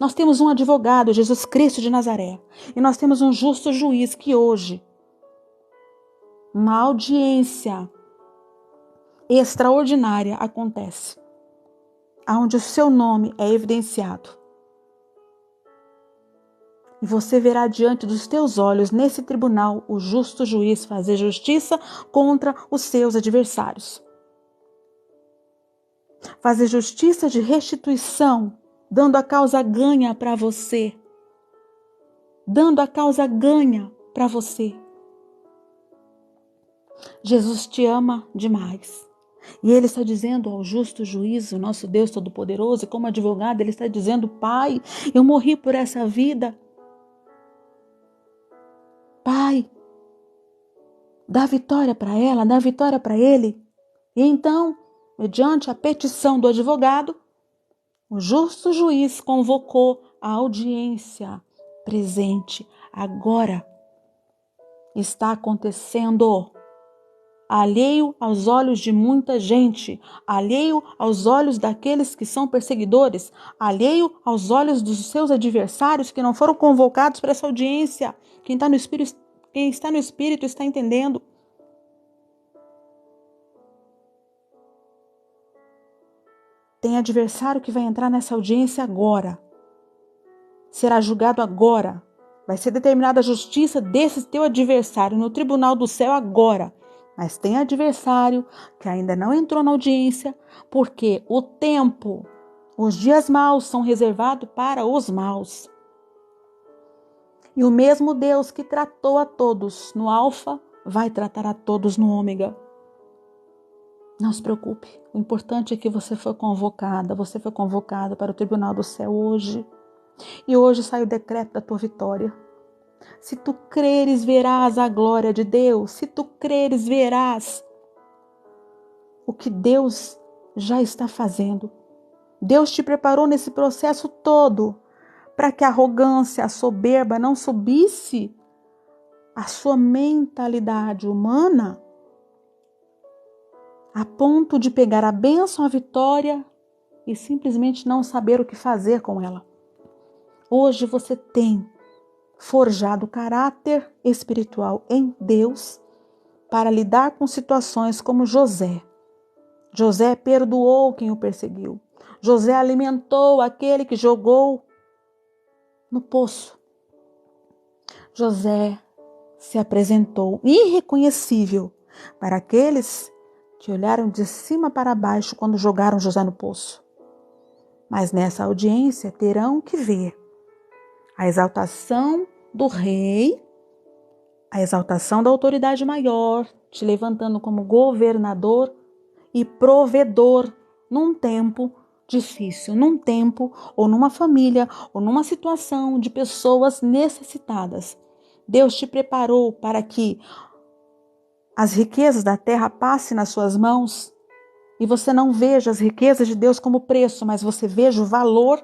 [SPEAKER 1] Nós temos um advogado, Jesus Cristo de Nazaré. E nós temos um justo juiz que hoje, uma audiência extraordinária acontece, onde o seu nome é evidenciado. E você verá diante dos teus olhos, nesse tribunal, o justo juiz fazer justiça contra os seus adversários. Fazer justiça de restituição, dando a causa ganha para você. Dando a causa ganha para você. Jesus te ama demais. E Ele está dizendo ao justo juiz, o nosso Deus Todo-Poderoso, e como advogado, Ele está dizendo: Pai, eu morri por essa vida. Pai, dá vitória para ela, dá vitória para ele. E então, mediante a petição do advogado, o justo juiz convocou a audiência presente. Agora está acontecendo, alheio aos olhos de muita gente, alheio aos olhos daqueles que são perseguidores, alheio aos olhos dos seus adversários que não foram convocados para essa audiência. Quem está no Espírito está entendendo. Tem adversário que vai entrar nessa audiência agora. Será julgado agora. Vai ser determinada a justiça desse teu adversário no tribunal do céu agora. Mas tem adversário que ainda não entrou na audiência, porque o tempo, os dias maus são reservados para os maus. E o mesmo Deus que tratou a todos no alfa, vai tratar a todos no ômega. Não se preocupe, o importante é que você foi convocada para o tribunal do céu hoje. E hoje sai o decreto da tua vitória. Se tu creres, verás a glória de Deus. Se tu creres, verás o que Deus já está fazendo. Deus te preparou nesse processo todo para que a arrogância, a soberba não subisse a sua mentalidade humana a ponto de pegar a bênção, a vitória e simplesmente não saber o que fazer com ela. Hoje você tem forjado caráter espiritual em Deus para lidar com situações como José. José perdoou quem o perseguiu. José alimentou aquele que jogou no poço. José se apresentou irreconhecível para aqueles que olharam de cima para baixo quando jogaram José no poço. Mas nessa audiência terão que ver a exaltação do rei, a exaltação da autoridade maior, te levantando como governador e provedor num tempo difícil, num tempo ou numa família ou numa situação de pessoas necessitadas. Deus te preparou para que as riquezas da terra passem nas suas mãos e você não veja as riquezas de Deus como preço, mas você veja o valor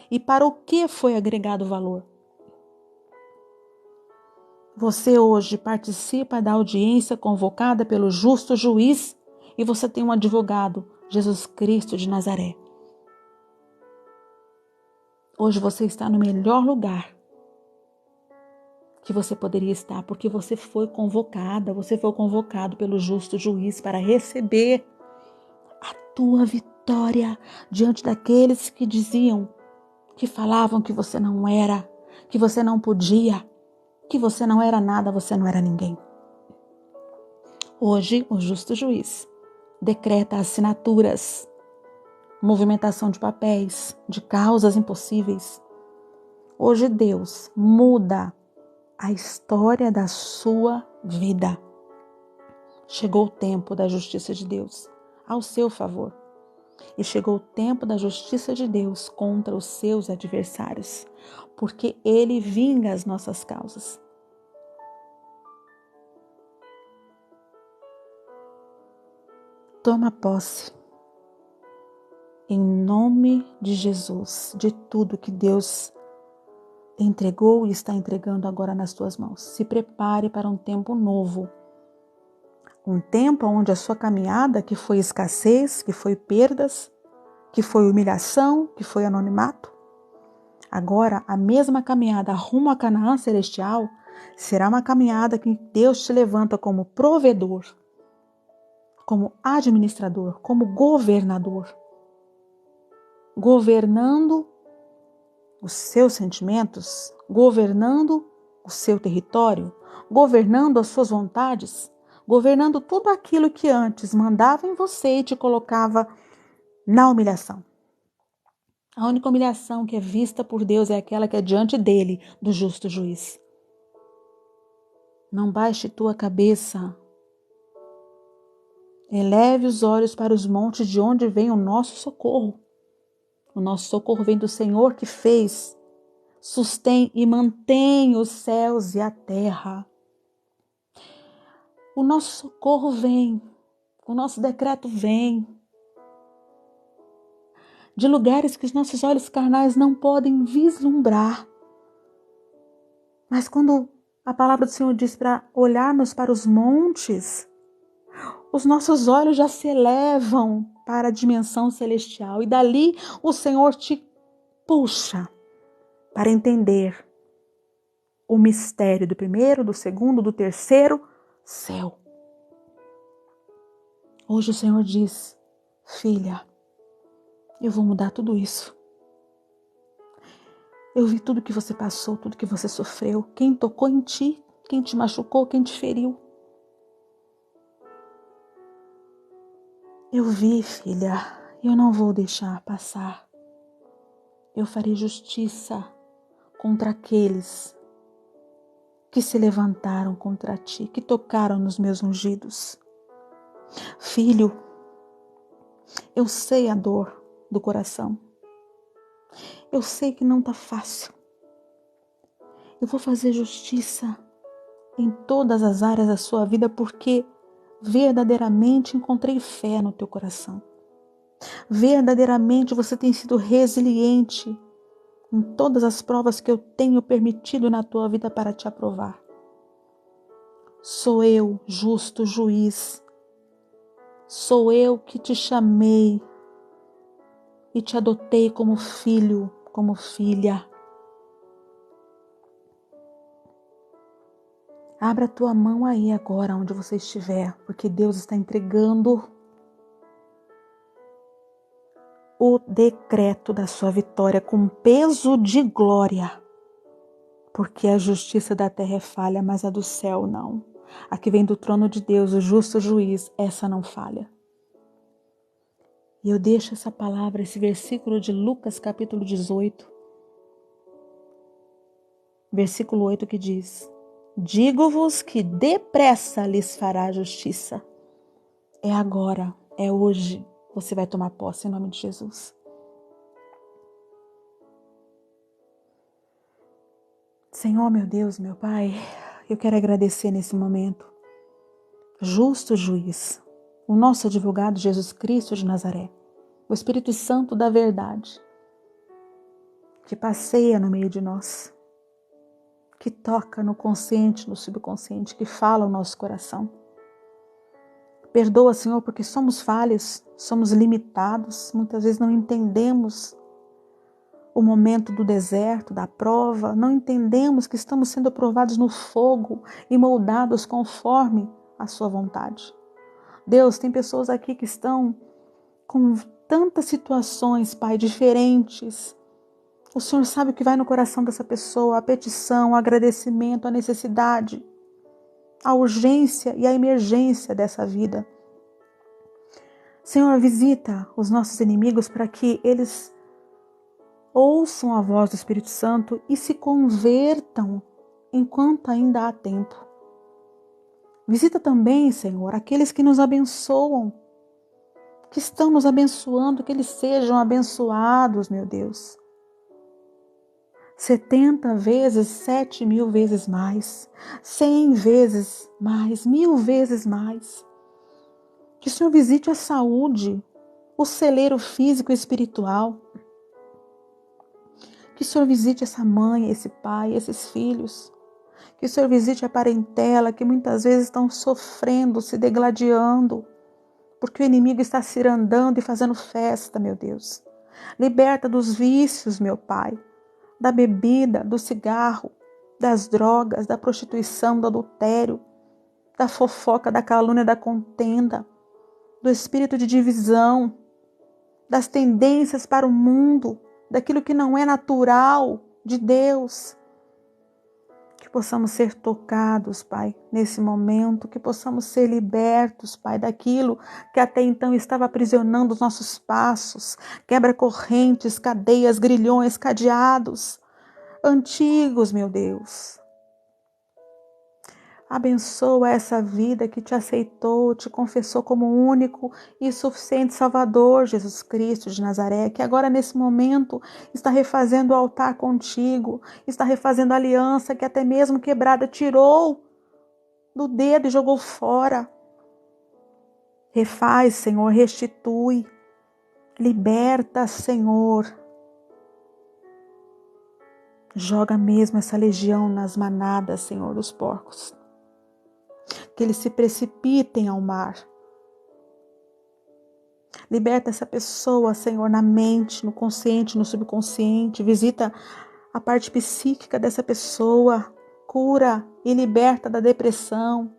[SPEAKER 1] e para o que foi agregado o valor. Você hoje participa da audiência convocada pelo justo juiz e você tem um advogado, Jesus Cristo de Nazaré. Hoje você está no melhor lugar. que você poderia estar, porque você foi convocado pelo justo juiz para receber a tua vitória diante daqueles que diziam, que falavam que você não era, que você não podia, que você não era nada, você não era ninguém. Hoje, o justo juiz decreta assinaturas, movimentação de papéis, de causas impossíveis. Hoje Deus muda a história da sua vida. Chegou o tempo da justiça de Deus ao seu favor. E chegou o tempo da justiça de Deus contra os seus adversários, porque Ele vinga as nossas causas. Toma posse, em nome de Jesus, de tudo que Deus entregou e está entregando agora nas tuas mãos. Se prepare para um tempo novo. Um tempo onde a sua caminhada, que foi escassez, que foi perdas, que foi humilhação, que foi anonimato, agora a mesma caminhada rumo a Canaã celestial será uma caminhada que Deus te levanta como provedor, como administrador, como governador, governando os seus sentimentos, governando o seu território, governando as suas vontades, governando tudo aquilo que antes mandava em você e te colocava na humilhação. A única humilhação que é vista por Deus é aquela que é diante dele, do justo juiz. Não baixe tua cabeça. Eleve os olhos para os montes de onde vem o nosso socorro. O nosso socorro vem do Senhor que fez, sustém e mantém os céus e a terra. O nosso socorro vem, o nosso decreto vem de lugares que os nossos olhos carnais não podem vislumbrar. Mas quando a palavra do Senhor diz para olharmos para os montes, os nossos olhos já se elevam para a dimensão celestial e dali o Senhor te puxa para entender o mistério do primeiro, do segundo, do terceiro céu. Hoje o Senhor diz, filha, eu vou mudar tudo isso. Eu vi tudo que você passou, tudo que você sofreu, quem tocou em ti, quem te machucou, quem te feriu. Eu vi, filha, eu não vou deixar passar. Eu farei justiça contra aqueles que se levantaram contra ti, que tocaram nos meus ungidos. Filho, eu sei a dor do coração. Eu sei que não está fácil. Eu vou fazer justiça em todas as áreas da sua vida porque verdadeiramente encontrei fé no teu coração. Verdadeiramente você tem sido resiliente em todas as provas que eu tenho permitido na tua vida para te aprovar. Sou eu, justo juiz. Sou eu que te chamei e te adotei como filho, como filha. Abra a tua mão aí agora, onde você estiver, porque Deus está entregando o decreto da sua vitória com peso de glória. Porque a justiça da terra é falha, mas a do céu não. A que vem do trono de Deus, o justo juiz, essa não falha. E eu deixo essa palavra, esse versículo de Lucas capítulo 18, versículo 8 que diz: digo-vos que depressa lhes fará justiça. É agora, é hoje, você vai tomar posse em nome de Jesus. Senhor, meu Deus, meu Pai, eu quero agradecer nesse momento. Justo juiz, o nosso advogado Jesus Cristo de Nazaré, o Espírito Santo da verdade, que passeia no meio de nós, que toca no consciente, no subconsciente, que fala o nosso coração. Perdoa, Senhor, porque somos falhos, somos limitados, muitas vezes não entendemos o momento do deserto, da prova, não entendemos que estamos sendo provados no fogo e moldados conforme a sua vontade. Deus, tem pessoas aqui que estão com tantas situações, Pai, diferentes. O Senhor sabe o que vai no coração dessa pessoa, a petição, o agradecimento, a necessidade, a urgência e a emergência dessa vida. Senhor, visita os nossos inimigos para que eles ouçam a voz do Espírito Santo e se convertam enquanto ainda há tempo. Visita também, Senhor, aqueles que nos abençoam, que estão nos abençoando, que eles sejam abençoados, meu Deus. 70 vezes, 7.000 vezes mais, 100 vezes mais, 1.000 vezes mais. Que o Senhor visite a saúde, o celeiro físico e espiritual. Que o Senhor visite essa mãe, esse pai, esses filhos. Que o Senhor visite a parentela que muitas vezes estão sofrendo, se degladiando, porque o inimigo está cirandando e fazendo festa, meu Deus. Liberta dos vícios, meu Pai, da bebida, do cigarro, das drogas, da prostituição, do adultério, da fofoca, da calúnia, da contenda, do espírito de divisão, das tendências para o mundo, daquilo que não é natural de Deus. Que possamos ser tocados, Pai, nesse momento, que possamos ser libertos, Pai, daquilo que até então estava aprisionando os nossos passos, quebra correntes, cadeias, grilhões, cadeados, antigos, meu Deus. Abençoa essa vida que te aceitou, te confessou como único e suficiente Salvador, Jesus Cristo de Nazaré, que agora nesse momento está refazendo o altar contigo, está refazendo a aliança que até mesmo quebrada tirou do dedo e jogou fora. Refaz, Senhor, restitui, liberta, Senhor. Joga mesmo essa legião nas manadas, Senhor, dos porcos. Que eles se precipitem ao mar. Liberta essa pessoa, Senhor, na mente, no consciente, no subconsciente. Visita a parte psíquica dessa pessoa. Cura e liberta da depressão.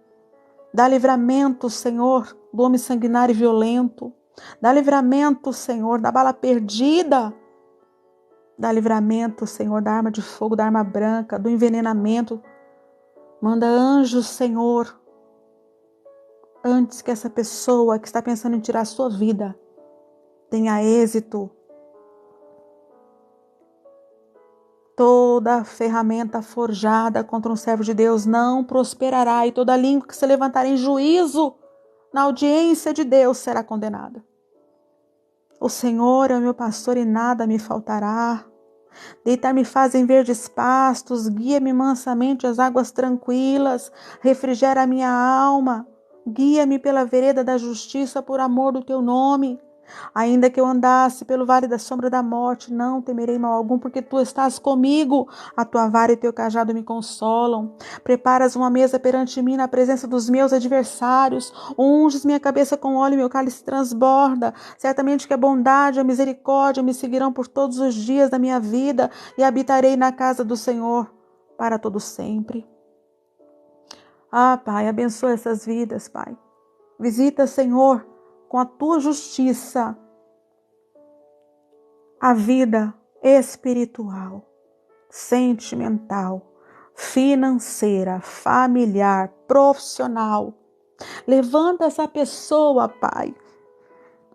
[SPEAKER 1] Dá livramento, Senhor, do homem sanguinário e violento. Dá livramento, Senhor, da bala perdida. Dá livramento, Senhor, da arma de fogo, da arma branca, do envenenamento. Manda anjos, Senhor, antes que essa pessoa que está pensando em tirar a sua vida tenha êxito. Toda ferramenta forjada contra um servo de Deus não prosperará, e toda língua que se levantar em juízo na audiência de Deus será condenada. O Senhor é o meu pastor e nada me faltará. Deitar-me faz em verdes pastos, guia-me mansamente às águas tranquilas, refrigera a minha alma. Guia-me pela vereda da justiça por amor do teu nome. Ainda que eu andasse pelo vale da sombra da morte, não temerei mal algum, porque tu estás comigo. A tua vara e teu cajado me consolam. Preparas uma mesa perante mim na presença dos meus adversários. Unges minha cabeça com óleo e meu cálice transborda. Certamente que a bondade e a misericórdia me seguirão por todos os dias da minha vida, e habitarei na casa do Senhor para todo sempre. Ah, Pai, abençoa essas vidas, Pai. Visita, Senhor, com a tua justiça, a vida espiritual, sentimental, financeira, familiar, profissional. Levanta essa pessoa, Pai,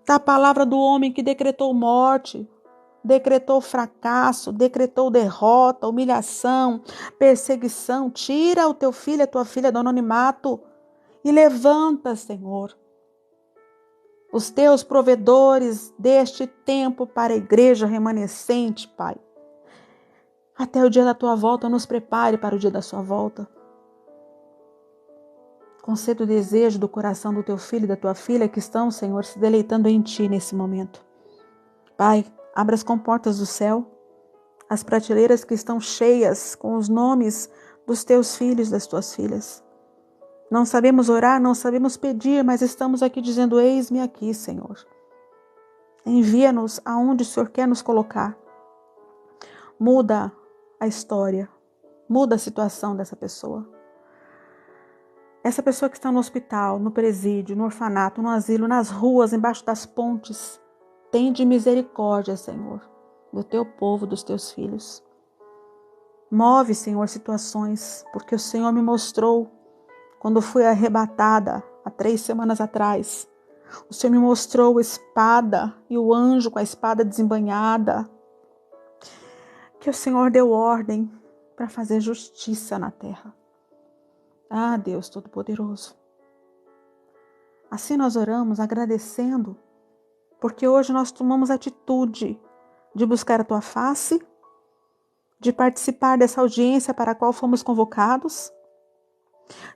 [SPEAKER 1] da palavra do homem que decretou morte, decretou fracasso, decretou derrota, humilhação, perseguição. Tira o teu filho e a tua filha do anonimato e levanta, Senhor, os teus provedores deste tempo para a igreja remanescente, Pai. Até o dia da tua volta, nos prepare para o dia da sua volta. Conceda o desejo do coração do teu filho e da tua filha que estão, Senhor, se deleitando em ti nesse momento. Pai, abra as comportas do céu, as prateleiras que estão cheias com os nomes dos teus filhos e das tuas filhas. Não sabemos orar, não sabemos pedir, mas estamos aqui dizendo: eis-me aqui, Senhor. Envia-nos aonde o Senhor quer nos colocar. Muda a história, muda a situação dessa pessoa. Essa pessoa que está no hospital, no presídio, no orfanato, no asilo, nas ruas, embaixo das pontes, tende misericórdia, Senhor, do teu povo, dos teus filhos. Move, Senhor, situações, porque o Senhor me mostrou, quando fui arrebatada há 3 semanas atrás, o Senhor me mostrou a espada e o anjo com a espada desembainhada, que o Senhor deu ordem para fazer justiça na terra. Ah, Deus Todo-Poderoso. Assim nós oramos agradecendo, porque hoje nós tomamos atitude de buscar a tua face, de participar dessa audiência para a qual fomos convocados,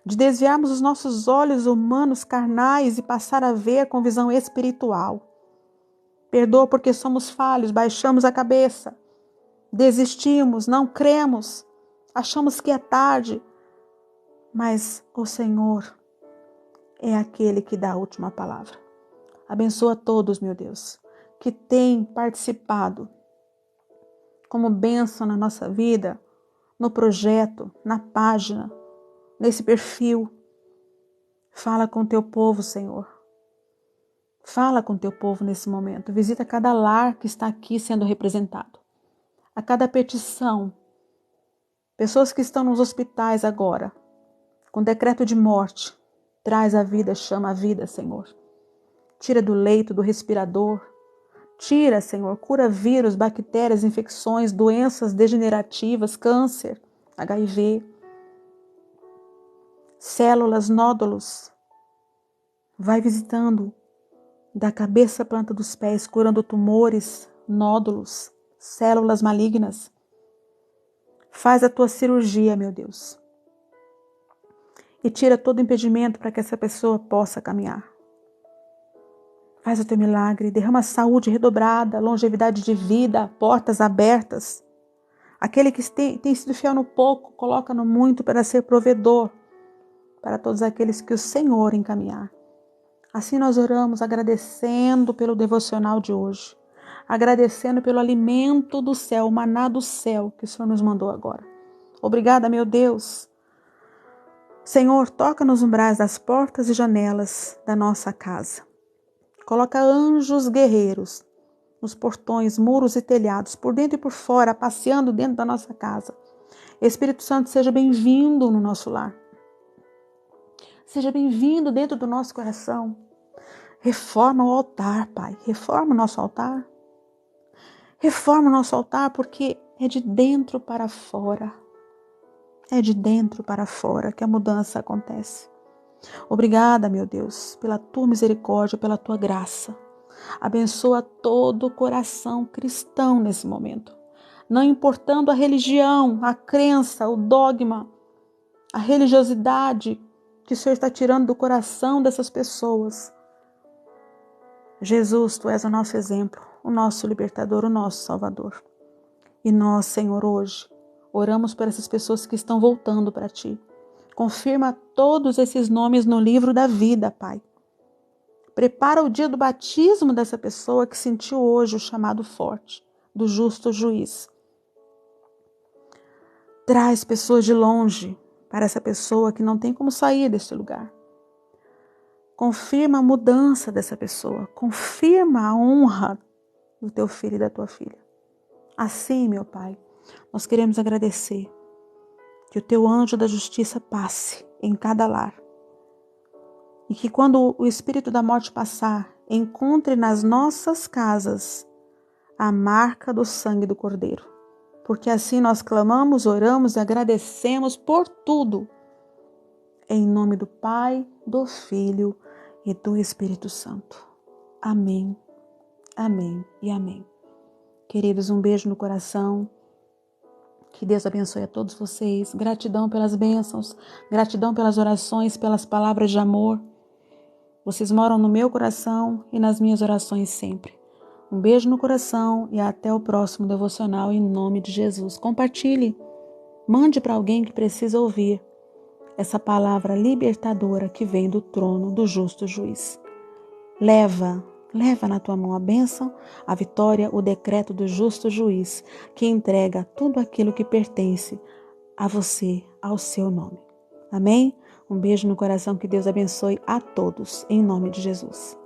[SPEAKER 1] de desviarmos os nossos olhos humanos carnais e passar a ver com visão espiritual. Perdoa porque somos falhos, baixamos a cabeça, desistimos, não cremos, achamos que é tarde, mas o Senhor é aquele que dá a última palavra. Abençoa todos, meu Deus, que têm participado como bênção na nossa vida, no projeto, na página, nesse perfil. Fala com o teu povo, Senhor. Fala com o teu povo nesse momento. Visita cada lar que está aqui sendo representado. A cada petição. Pessoas que estão nos hospitais agora, com decreto de morte. Traz a vida, chama a vida, Senhor. Tira do leito, do respirador. Tira, Senhor, cura vírus, bactérias, infecções, doenças degenerativas, câncer, HIV, células, nódulos. Vai visitando da cabeça à planta dos pés, curando tumores, nódulos, células malignas. Faz a tua cirurgia, meu Deus. E tira todo impedimento para que essa pessoa possa caminhar. Faz o teu milagre, derrama saúde redobrada, longevidade de vida, portas abertas. Aquele que tem sido fiel no pouco, coloca no muito para ser provedor para todos aqueles que o Senhor encaminhar. Assim nós oramos agradecendo pelo devocional de hoje, agradecendo pelo alimento do céu, o maná do céu que o Senhor nos mandou agora. Obrigada, meu Deus. Senhor, toca nos umbrais das portas e janelas da nossa casa. Coloca anjos guerreiros nos portões, muros e telhados, por dentro e por fora, passeando dentro da nossa casa. Espírito Santo, seja bem-vindo no nosso lar. Seja bem-vindo dentro do nosso coração. Reforma o altar, Pai. Reforma o nosso altar. Reforma o nosso altar porque é de dentro para fora. É de dentro para fora que a mudança acontece. Obrigada, meu Deus, pela tua misericórdia, pela tua graça. Abençoa todo o coração cristão nesse momento. Não importando a religião, a crença, o dogma, a religiosidade que o Senhor está tirando do coração dessas pessoas. Jesus, tu és o nosso exemplo, o nosso libertador, o nosso salvador. E nós, Senhor, hoje, oramos por essas pessoas que estão voltando para ti. Confirma todos esses nomes no livro da vida, Pai. Prepara o dia do batismo dessa pessoa que sentiu hoje o chamado forte do justo juiz. Traz pessoas de longe para essa pessoa que não tem como sair desse lugar. Confirma a mudança dessa pessoa. Confirma a honra do teu filho e da tua filha. Assim, meu Pai, nós queremos agradecer que o teu anjo da justiça passe em cada lar. E que quando o espírito da morte passar, encontre nas nossas casas a marca do sangue do Cordeiro. Porque assim nós clamamos, oramos e agradecemos por tudo. Em nome do Pai, do Filho e do Espírito Santo. Amém, amém e amém. Queridos, um beijo no coração. Que Deus abençoe a todos vocês. Gratidão pelas bênçãos, gratidão pelas orações, pelas palavras de amor. Vocês moram no meu coração e nas minhas orações sempre. Um beijo no coração e até o próximo devocional em nome de Jesus. Compartilhe, mande para alguém que precisa ouvir essa palavra libertadora que vem do trono do justo juiz. Leva Leva na tua mão a bênção, a vitória, o decreto do justo juiz, que entrega tudo aquilo que pertence a você, ao seu nome. Amém? Um beijo no coração, que Deus abençoe a todos, em nome de Jesus.